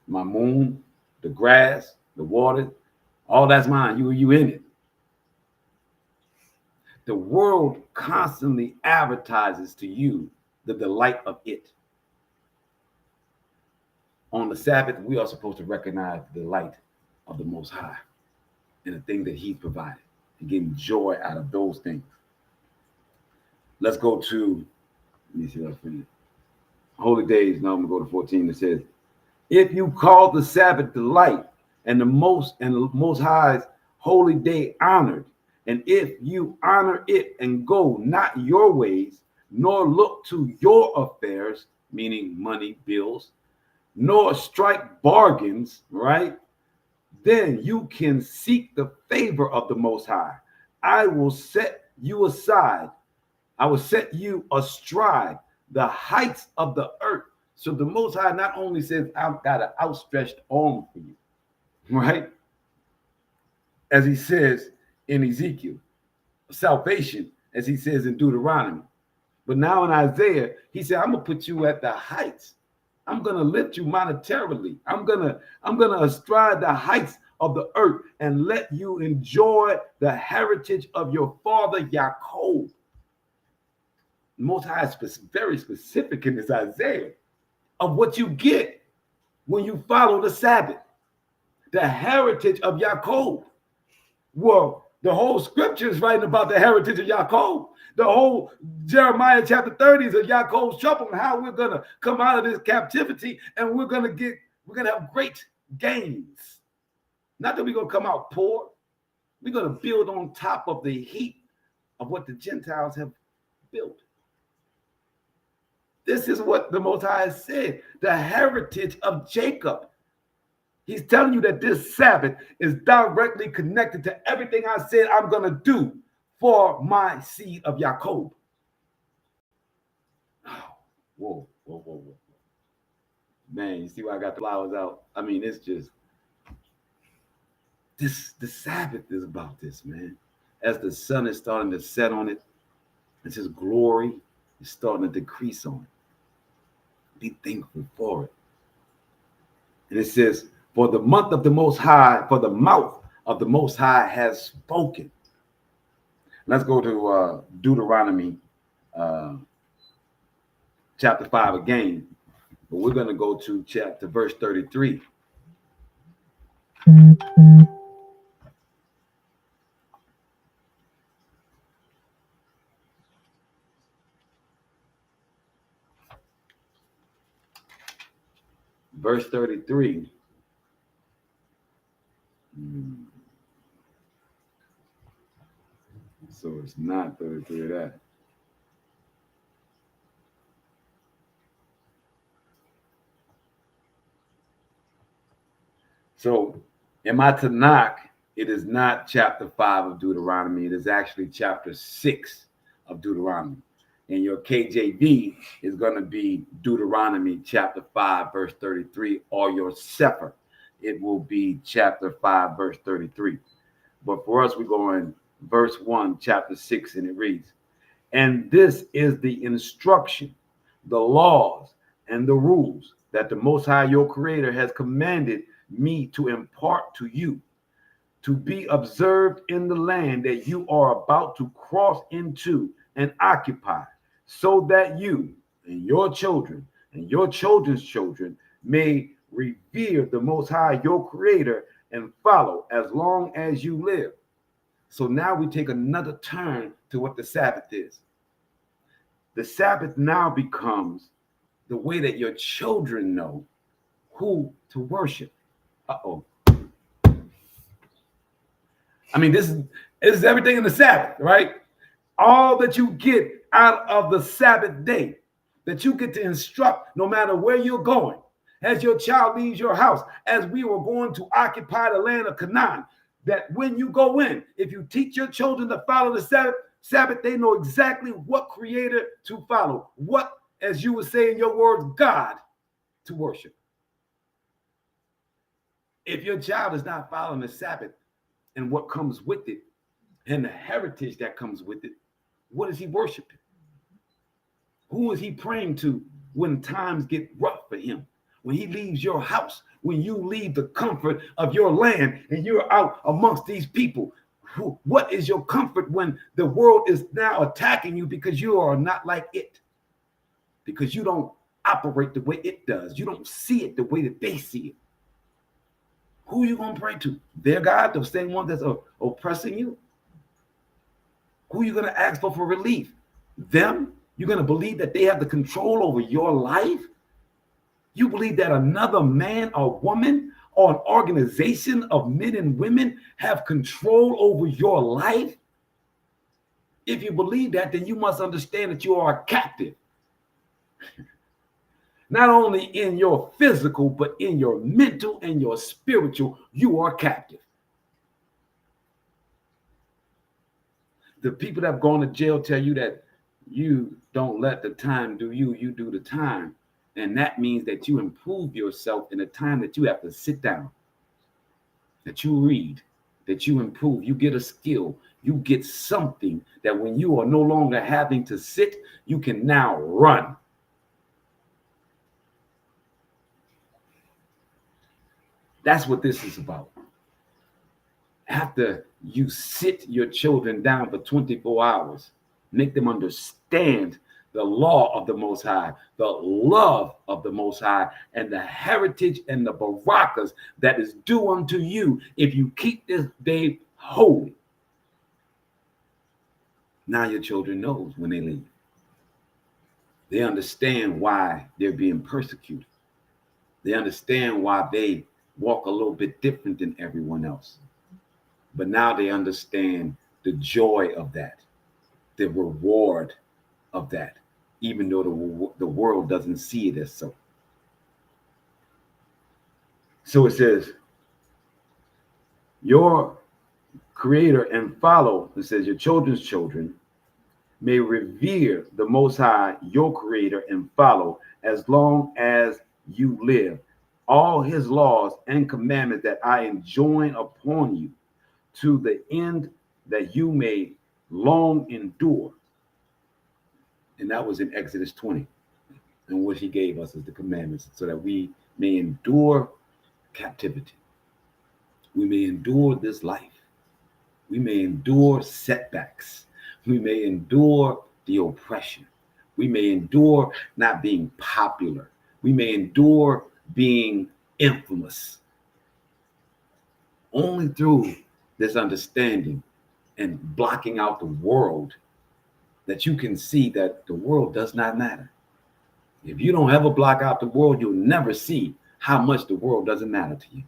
S2: my moon, the grass, the water, all that's mine. You in it. The world constantly advertises to you the delight of it. On the Sabbath, we are supposed to recognize the delight of the Most High and the thing that he's provided and getting joy out of those things. Let's go to, let me see what I finished. Holy days. Now I'm going to go to 14. It says, if you call the Sabbath delight and the Most High's holy day honored, and if you honor it and go not your ways, nor look to your affairs, meaning money, bills, nor strike bargains, right? Then you can seek the favor of the Most High. I will set you aside. I will set you astride the heights of the earth. So the Most High not only says, I've got an outstretched arm for you, right? As he says in Ezekiel, salvation, as he says in Deuteronomy. But now in Isaiah, he said, I'm going to put you at the heights. I'm going to lift you monetarily. I'm going to astride the heights of the earth and let you enjoy the heritage of your father Yaakov. Most High is very specific in this Isaiah of what you get when you follow the Sabbath. The heritage of Yaakov. Well, the whole scripture is writing about the heritage of Yaakov. The whole Jeremiah chapter 30 is of Yaakov's trouble and how we're going to come out of this captivity and we're going to have great gains. Not that we're going to come out poor. We're going to build on top of the heap of what the Gentiles have built. This is what the Most High has said, the heritage of Jacob. He's telling you that this Sabbath is directly connected to everything I said I'm going to do for my seed of Jacob. Whoa, whoa, whoa, whoa. Man, you see why I got the flowers out? I mean, it's just, the Sabbath is about this, man. As the sun is starting to set on it, it's his glory is starting to decrease on it. Be thankful for it. And it says, for the month of the Most High, for the mouth of the Most High has spoken. Let's go to Deuteronomy chapter 5 again. But we're going to go to verse 33. Verse 33. So it's not 33 of that. So in my Tanakh, it is not chapter 5 of Deuteronomy. It is actually chapter 6 of Deuteronomy. And your KJV is going to be Deuteronomy chapter 5, verse 33, or your Sefer. It will be chapter 5, verse 33. But for us, we go in verse 1, chapter 6, and it reads, and this is the instruction, the laws, and the rules that the Most High, your Creator, has commanded me to impart to you, to be observed in the land that you are about to cross into and occupy, so that you and your children and your children's children may revere the Most High, your Creator, and follow as long as you live. So now we take another turn to what the Sabbath is. The Sabbath now becomes the way that your children know who to worship. Uh-oh. I mean, this is everything in the Sabbath, right? All that you get out of the Sabbath day, that you get to instruct no matter where you're going. As your child leaves your house, as we were going to occupy the land of Canaan, that when you go in, if you teach your children to follow the Sabbath, they know exactly what Creator to follow, what, as you would say in your words, God to worship. If your child is not following the Sabbath and what comes with it and the heritage that comes with it, what is he worshiping? Who is he praying to when times get rough for him? When he leaves your house, when you leave the comfort of your land and you're out amongst these people, what is your comfort when the world is now attacking you because you are not like it? Because you don't operate the way it does. You don't see it the way that they see it. Who are you going to pray to? Their God, the same one that's oppressing you? Who are you going to ask for relief? Them? You're going to believe that they have the control over your life? You believe that another man or woman or an organization of men and women have control over your life? If you believe that, then you must understand that you are a captive. Not only in your physical, but in your mental and your spiritual, you are captive. The people that have gone to jail tell you that you don't let the time do you, you do the time. And that means that you improve yourself in the time that you have to sit down, that you read, that you improve, you get a skill, you get something that when you are no longer having to sit, you can now run. That's what this is about. After you sit your children down for 24 hours, make them understand the law of the Most High, the love of the Most High, and the heritage and the barakas that is due unto you if you keep this day holy. Now your children knows when they leave. They understand why they're being persecuted. They understand why they walk a little bit different than everyone else. But now they understand the joy of that, the reward of that, even though the world doesn't see it as so. So it says, your creator and follow, it says, your children's children may revere the Most High, your creator, and follow as long as you live all his laws and commandments that I enjoin upon you, to the end that you may long endure. And that was in Exodus 20. And what he gave us is the commandments, so that we may endure captivity. We may endure this life. We may endure setbacks. We may endure the oppression. We may endure not being popular. We may endure being infamous. Only through this understanding and blocking out the world that you can see that the world does not matter. If you don't ever block out the world, you'll never see how much the world doesn't matter to you.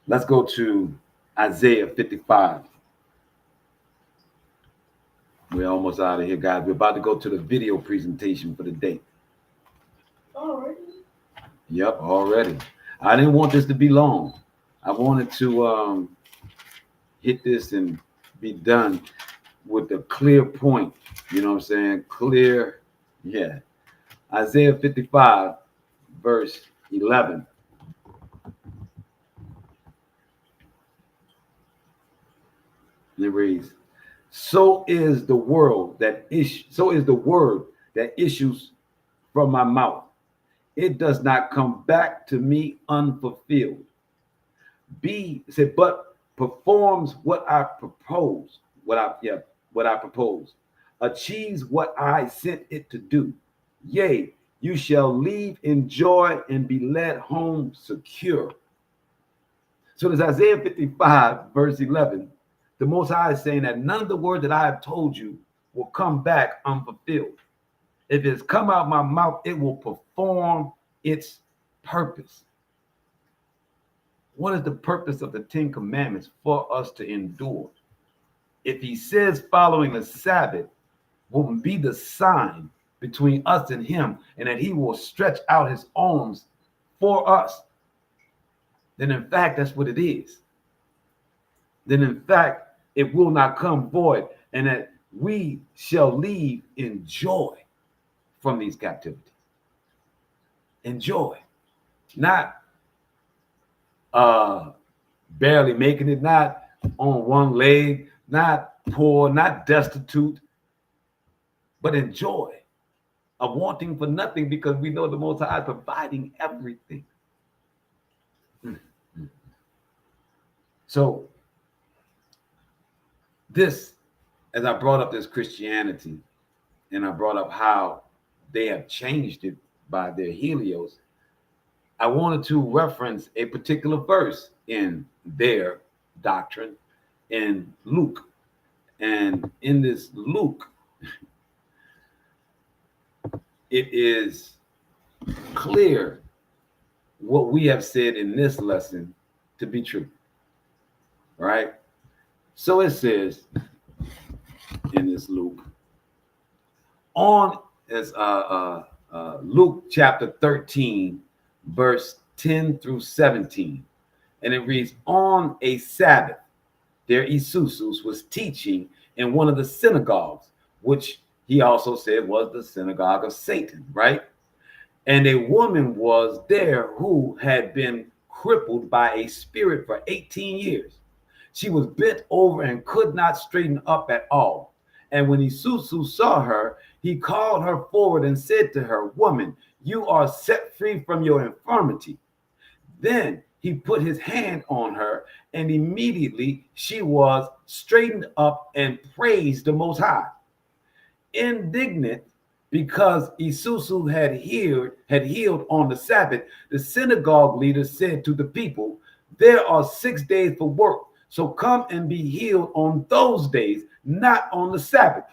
S2: Let's go to Isaiah 55. We're almost out of here, guys. We're about to go to the video presentation for the day.
S4: Already?
S2: Yep, already. I didn't want this to be long. I wanted to hit this and be done with a clear point. You know what I'm saying? Clear. Yeah. Isaiah 55, verse 11. And it reads, so is the word that issues from my mouth. It does not come back to me unfulfilled. But performs what I propose, what I propose, achieves what I sent it to do. Yea, you shall leave in joy and be led home secure. So there's Isaiah 55, verse 11. The Most High is saying that none of the word that I have told you will come back unfulfilled. If it's come out my mouth, it will perform its purpose. What is the purpose of the 10 Commandments? For us to endure. If he says following the Sabbath will be the sign between us and him, and that he will stretch out his arms for us, then in fact, that's what it is. Then in fact, it will not come void, and that we shall leave in joy from these captivities. Enjoy, not barely making it, not on one leg, not poor, not destitute, but enjoy, of wanting for nothing, because we know the Most High is providing everything. So this, as I brought up this Christianity, and I brought up how they have changed it by their Helios, I wanted to reference a particular verse in their doctrine in Luke. And in this Luke, it is clear what we have said in this lesson to be true. Right? So it says in this Luke, Luke chapter 13, verse 10 through 17. And it reads, on a Sabbath, there Isusus was teaching in one of the synagogues, which he also said was the synagogue of Satan, right? And a woman was there who had been crippled by a spirit for 18 years. She was bent over and could not straighten up at all. And when Isusu saw her, he called her forward and said to her, woman, you are set free from your infirmity. Then he put his hand on her, and immediately she was straightened up and praised the Most High. Indignant because Isusu had healed on the Sabbath, the synagogue leader said to the people, there are 6 days for work, so come and be healed on those days, not on the Sabbath.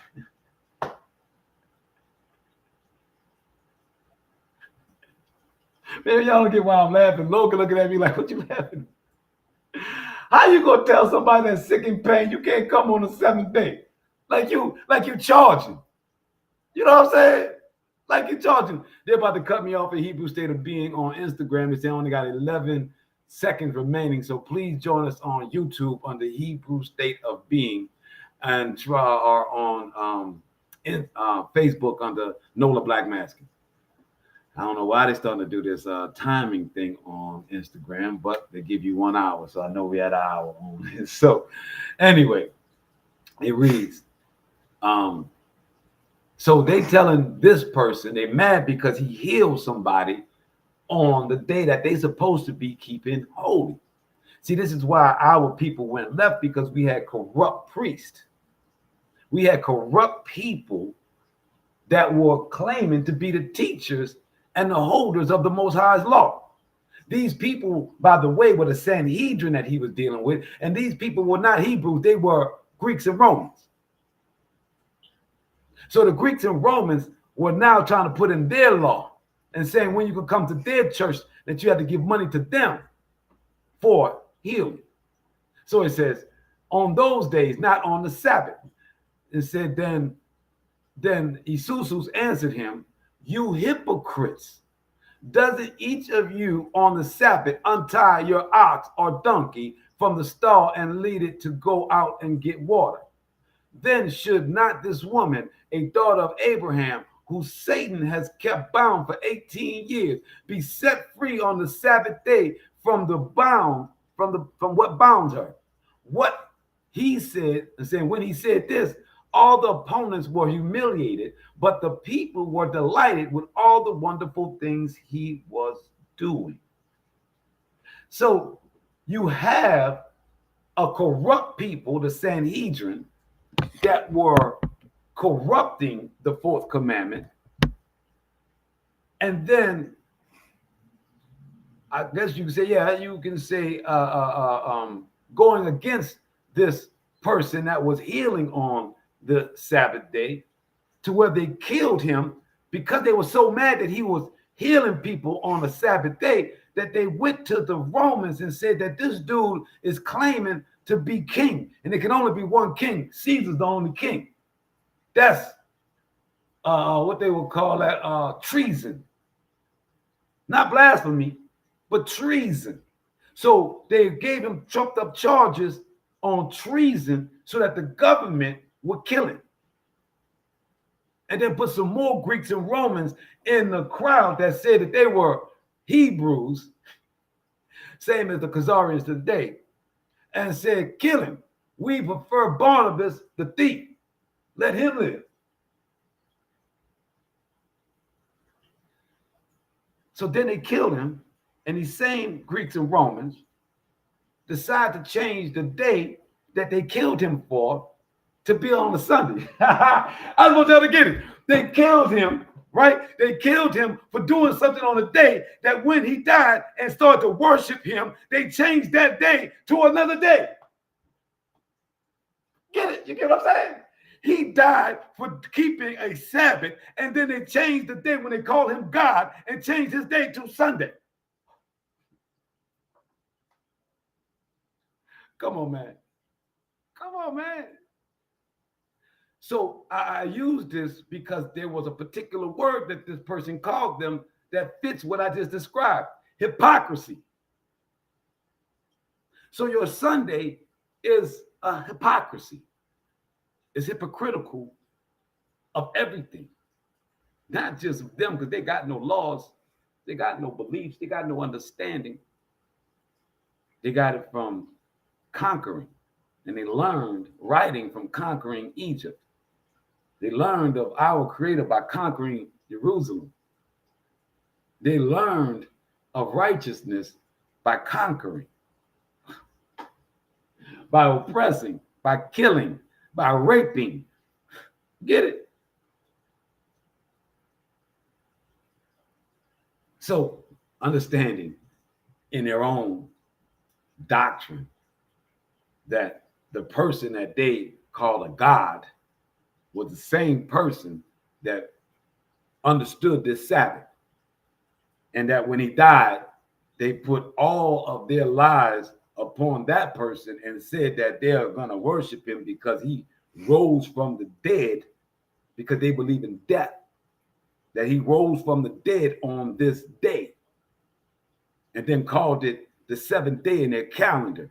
S2: Maybe y'all don't get why I'm laughing. Logan looking at me like, what you laughing? How you gonna tell somebody that's sick in pain you can't come on the 7th day? Like you charging. You know what I'm saying? Like you charging. They're about to cut me off at Hebrew State of Being on Instagram. They say I only got 11 seconds remaining. So please join us on YouTube under Hebrew State of Being, and try or on Facebook under Nola Black Masking. I don't know why they're starting to do this timing thing on Instagram, but they give you 1 hour. So I know we had an hour on it. So anyway, it reads, so they telling this person they mad because he healed somebody on the day that they supposed to be keeping holy. See, this is why our people went left, because we had corrupt priests. We had corrupt people that were claiming to be the teachers and the holders of the Most High's law. These people, by the way, were the Sanhedrin that he was dealing with. And these people were not Hebrews. They were Greeks and Romans. So the Greeks and Romans were now trying to put in their law and saying when you could come to their church that you had to give money to them for healing. So it says, on those days, not on the Sabbath. It said, then Isusus answered him, you hypocrites, doesn't each of you on the Sabbath untie your ox or donkey from the stall and lead it to go out and get water? Then should not this woman, a daughter of Abraham, who Satan has kept bound for 18 years, be set free on the Sabbath day from the bound, from what bounds her? What he said, and saying when he said this, all the opponents were humiliated, but the people were delighted with all the wonderful things he was doing. So you have a corrupt people, the Sanhedrin, that were corrupting the fourth commandment. And then I guess you can say, yeah, you can say going against this person that was healing on the Sabbath day, to where they killed him because they were so mad that he was healing people on the Sabbath day, that they went to the Romans and said that this dude is claiming to be king, and there can only be one king. Caesar's the only king. That's what they would call that treason. Not blasphemy, but treason. So they gave him trumped up charges on treason so that the government would kill him. And then put some more Greeks and Romans in the crowd that said that they were Hebrews, same as the Khazarians today, and said, kill him. We prefer Barnabas, the thief. Let him live. So then they killed him, and these same Greeks and Romans decide to change the day that they killed him for to be on a Sunday. I was going to get it. They killed him, right? They killed him for doing something on a day that when he died and started to worship him, they changed that day to another day. Get it? You get what I'm saying? He died for keeping a Sabbath, and then they changed the day when they called him God and changed his day to Sunday. Come on, man. Come on, man. So I used this because there was a particular word that this person called them that fits what I just described: hypocrisy. So your Sunday is a hypocrisy. It's hypocritical of everything, not just them, because they got no laws, they got no beliefs, they got no understanding. They got it from conquering, and they learned writing from conquering Egypt. They learned of our Creator by conquering Jerusalem. They learned of righteousness by conquering, by oppressing, by killing, by raping. Get it? So understanding in their own doctrine that the person that they call a God was the same person that understood this Sabbath, and that when he died, they put all of their lies upon that person and said that they're going to worship him because he rose from the dead, because they believe in death. that he rose from the dead on this day, and then called it the seventh day in their calendar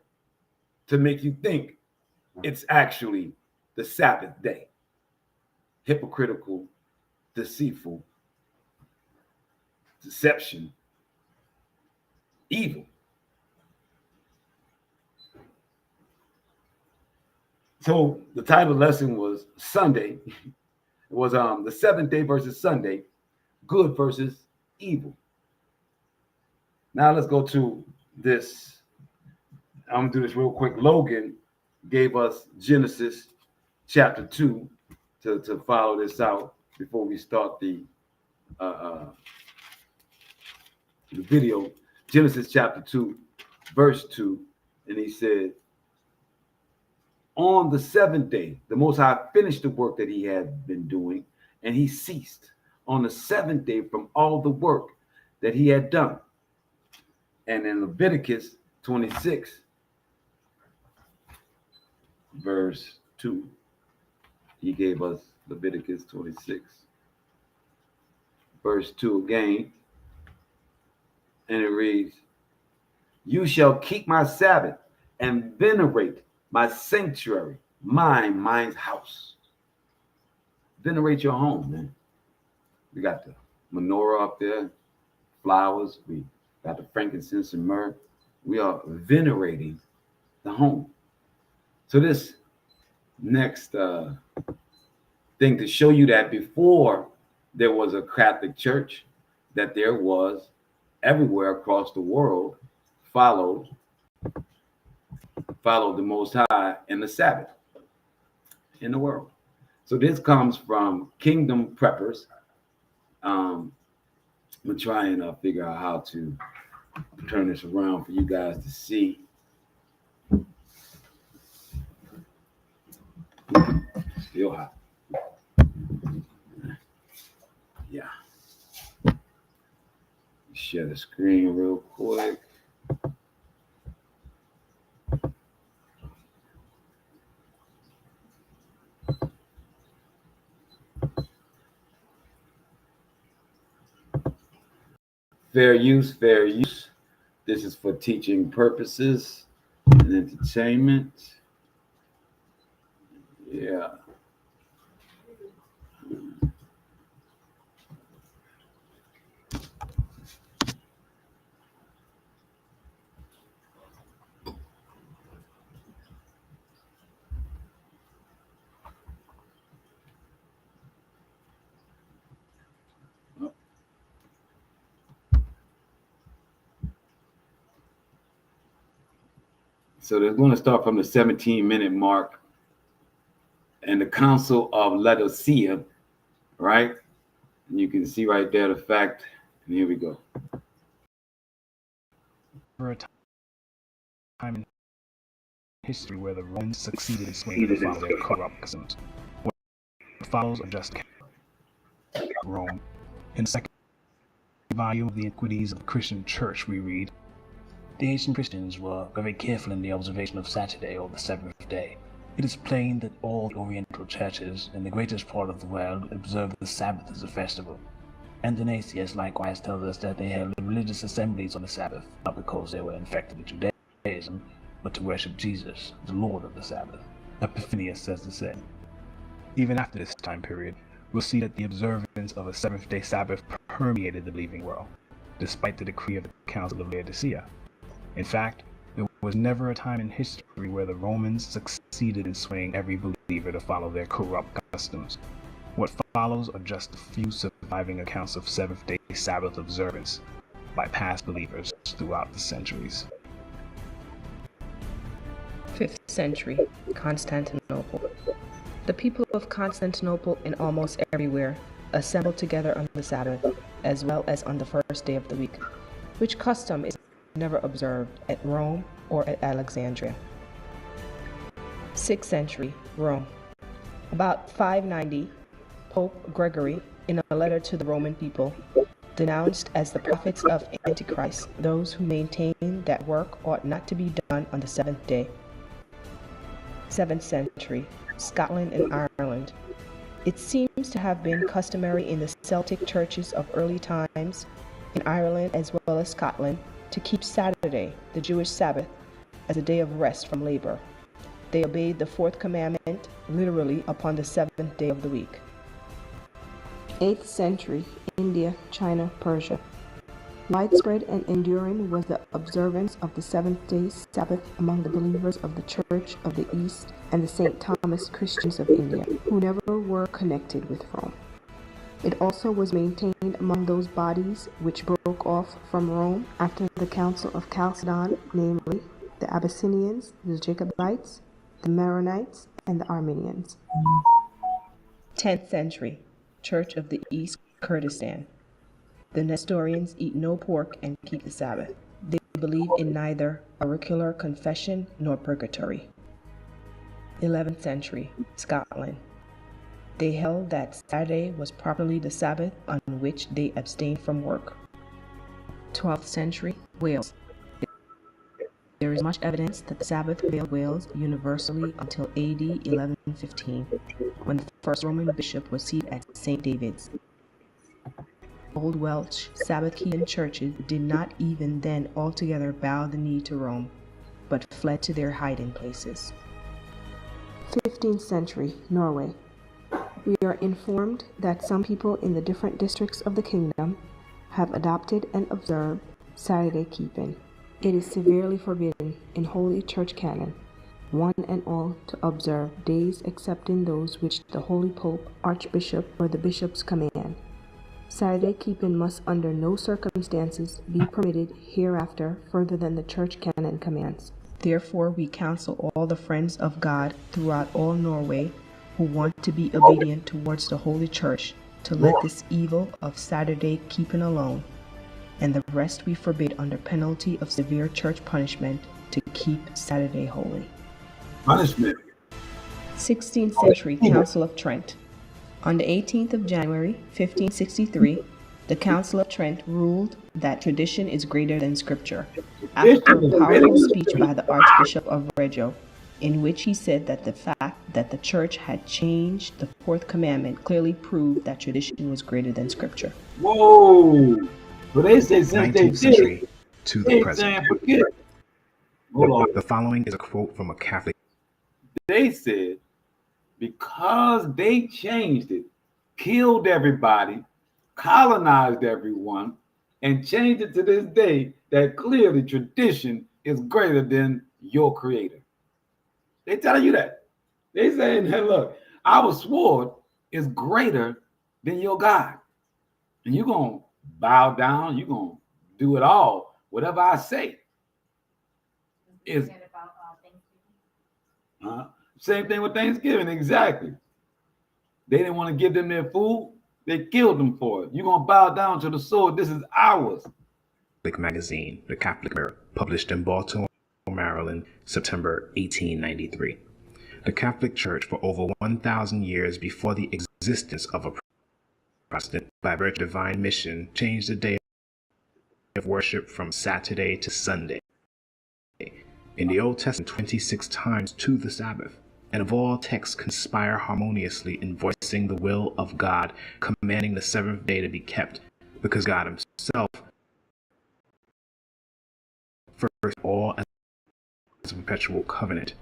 S2: to make you think it's actually the Sabbath day. Hypocritical, deceitful, deception, evil. So the title of the lesson was Sunday. It was the seventh day versus Sunday, good versus evil. Now let's go to this. I'm gonna do this real quick. Logan gave us Genesis chapter 2 to follow this out before we start the video. Genesis chapter 2, verse 2, and he said, on the seventh day, the Most High finished the work that he had been doing, and he ceased on the seventh day from all the work that he had done. And in Leviticus 26, verse 2, he gave us Leviticus 26, verse 2 again, and it reads, you shall keep my Sabbath and venerate my sanctuary, mine's house. Venerate your home, man. We got the menorah up there, flowers, we got the frankincense and myrrh. We are venerating the home. So this next thing to show you that before there was a Catholic Church, that there was everywhere across the world followed the Most High and the Sabbath in the world. So this comes from Kingdom Preppers. I'm gonna try and figure out how to turn this around for you guys to see. Still hot. Yeah. Share the screen real quick. Fair use, fair use. This is for teaching purposes and entertainment. Yeah. So they're going to start from the 17-minute mark and the Council of Laodicea, right? And you can see right there the fact, and here we go.
S5: For a time in history where the Romans succeeded in swaying to follow their corrupt customs. What follows are just Rome. In the second volume of the Iniquities of the Christian Church, we read, the ancient Christians were very careful in the observation of Saturday or the seventh day. It is plain that all the Oriental churches in the greatest part of the world observe the Sabbath as a festival. And Athanasius likewise tells us that they held religious assemblies on the Sabbath, not because they were infected with Judaism, but to worship Jesus, the Lord of the Sabbath. Epiphanius says the same. Even after this time period, we'll see that the observance of a seventh-day Sabbath permeated the believing world, despite the decree of the Council of Laodicea. In fact, there was never a time in history where the Romans succeeded in swaying every believer to follow their corrupt customs. What follows are just a few surviving accounts of seventh-day Sabbath observance by past believers throughout the centuries.
S6: 5th century, Constantinople. The people of Constantinople and almost everywhere assembled together on the Sabbath, as well as on the first day of the week, which custom is never observed at Rome or at Alexandria. 6th century, Rome. About 590, Pope Gregory, in a letter to the Roman people, denounced as the prophets of Antichrist those who maintain that work ought not to be done on the seventh day. 7th century, Scotland and Ireland. It seems to have been customary in the Celtic churches of early times, in Ireland as well as Scotland, to keep Saturday, the Jewish Sabbath, as a day of rest from labor. They obeyed the fourth commandment literally upon the seventh day of the week. 8th century, India, China, Persia. Widespread and enduring was the observance of the seventh-day Sabbath among the believers of the Church of the East and the St. Thomas Christians of India, who never were connected with Rome. It also was maintained among those bodies which broke off from Rome after the Council of Chalcedon, namely the Abyssinians, the Jacobites, the Maronites, and the Armenians. 10th century, Church of the East, Kurdistan. The Nestorians eat no pork and keep the Sabbath. They believe in neither auricular confession nor purgatory. 11th century, Scotland. They held that Saturday was properly the Sabbath on which they abstained from work. 12th century, Wales. There is much evidence that the Sabbath failed Wales universally until AD 1115, when the first Roman bishop was seated at St. David's. Old Welsh Sabbath-keeping churches did not even then altogether bow the knee to Rome, but fled to their hiding places. 15th century, Norway. We are informed that some people in the different districts of the kingdom have adopted and observed Saturday keeping. It is severely forbidden in Holy Church canon, one and all to observe days excepting those which the Holy Pope, Archbishop, or the bishops command. Saturday keeping must under no circumstances be permitted hereafter further than the church canon commands. Therefore we counsel all the friends of God throughout all Norway who want to be obedient towards the Holy Church to let this evil of Saturday keeping alone, and the rest we forbid under penalty of severe church punishment to keep Saturday holy.
S2: Punishment.
S6: 16th century, Council of Trent. On the 18th of January, 1563, the Council of Trent ruled that tradition is greater than Scripture, after a powerful speech by the Archbishop of Reggio, in which he said that the fact that the Church had changed the fourth commandment clearly proved that tradition was greater than Scripture.
S2: Whoa! But they say since they
S5: 19th century
S2: did,
S5: to
S2: they
S5: the present.
S2: saying forget. Hold on.
S5: The following is a quote from a Catholic.
S2: They said because they changed it, killed everybody, colonized everyone, and changed it to this day, that clearly tradition is greater than your creator. They telling you that. They saying, hey, look, our sword is greater than your God. And you're going to bow down, you're going to do it all, whatever I say. Is same thing with Thanksgiving, exactly. They didn't want to give them their food, they killed them for it. You're going to bow down to the sword, this is ours.
S5: Magazine, The Catholic Mirror, published in Baltimore, Maryland, September 1893. The Catholic Church, for over 1,000 years before the existence of a Protestant, by virtue of divine mission, changed the day of worship from Saturday to Sunday. In the Old Testament, 26 times to the Sabbath, and of all texts conspire harmoniously in voicing the will of God, commanding the seventh day to be kept, because God himself first all as a perpetual covenant.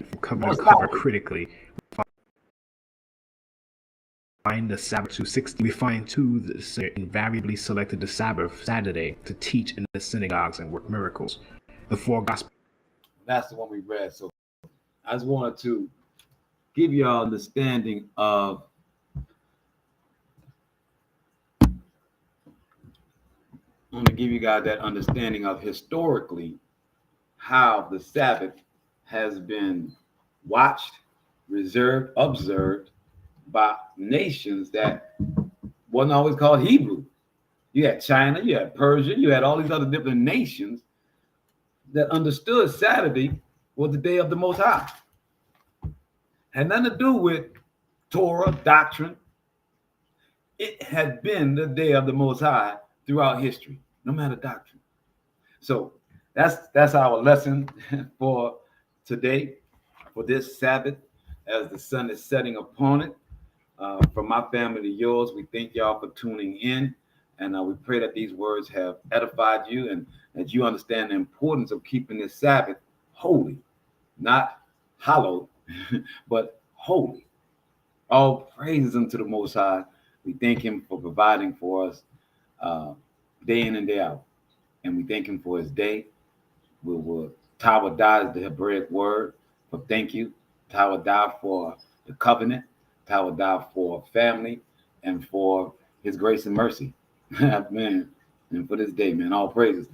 S5: From covenant to cover critically, we find the Sabbath to 60. We find too that the Savior invariably selected the Sabbath, Saturday, to teach in the synagogues and work miracles. The four Gospels.
S2: That's the one we read. So I just wanted to give you all understanding of I want to give you guys that understanding of historically how the Sabbath has been watched, reserved, observed by nations that wasn't always called Hebrew. You had China, you had Persia, you had all these other different nations that understood Saturday was the day of the Most High. Had nothing to do with Torah, doctrine. It had been the day of the Most High throughout history, no matter doctrine. So that's our lesson for today, for this Sabbath, as the sun is setting upon it. From my family to yours, we thank y'all for tuning in. And we pray that these words have edified you and that you understand the importance of keeping this Sabbath holy, not hallowed, but holy. All praises unto the Most High. We thank him for providing for us day in and day out. And we thank him for his day. We will Tawadah is the Hebraic word for thank you. Tawadah for the covenant. Tawadah for family and for his grace and mercy. Man, and for this day, man, all praises.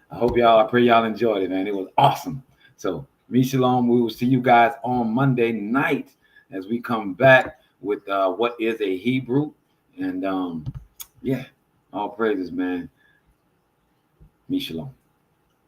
S2: I pray y'all enjoyed it, man. It was awesome. So, Shalom. We will see you guys on Monday night as we come back with what is a Hebrew. And yeah, all praises, man. Shalom.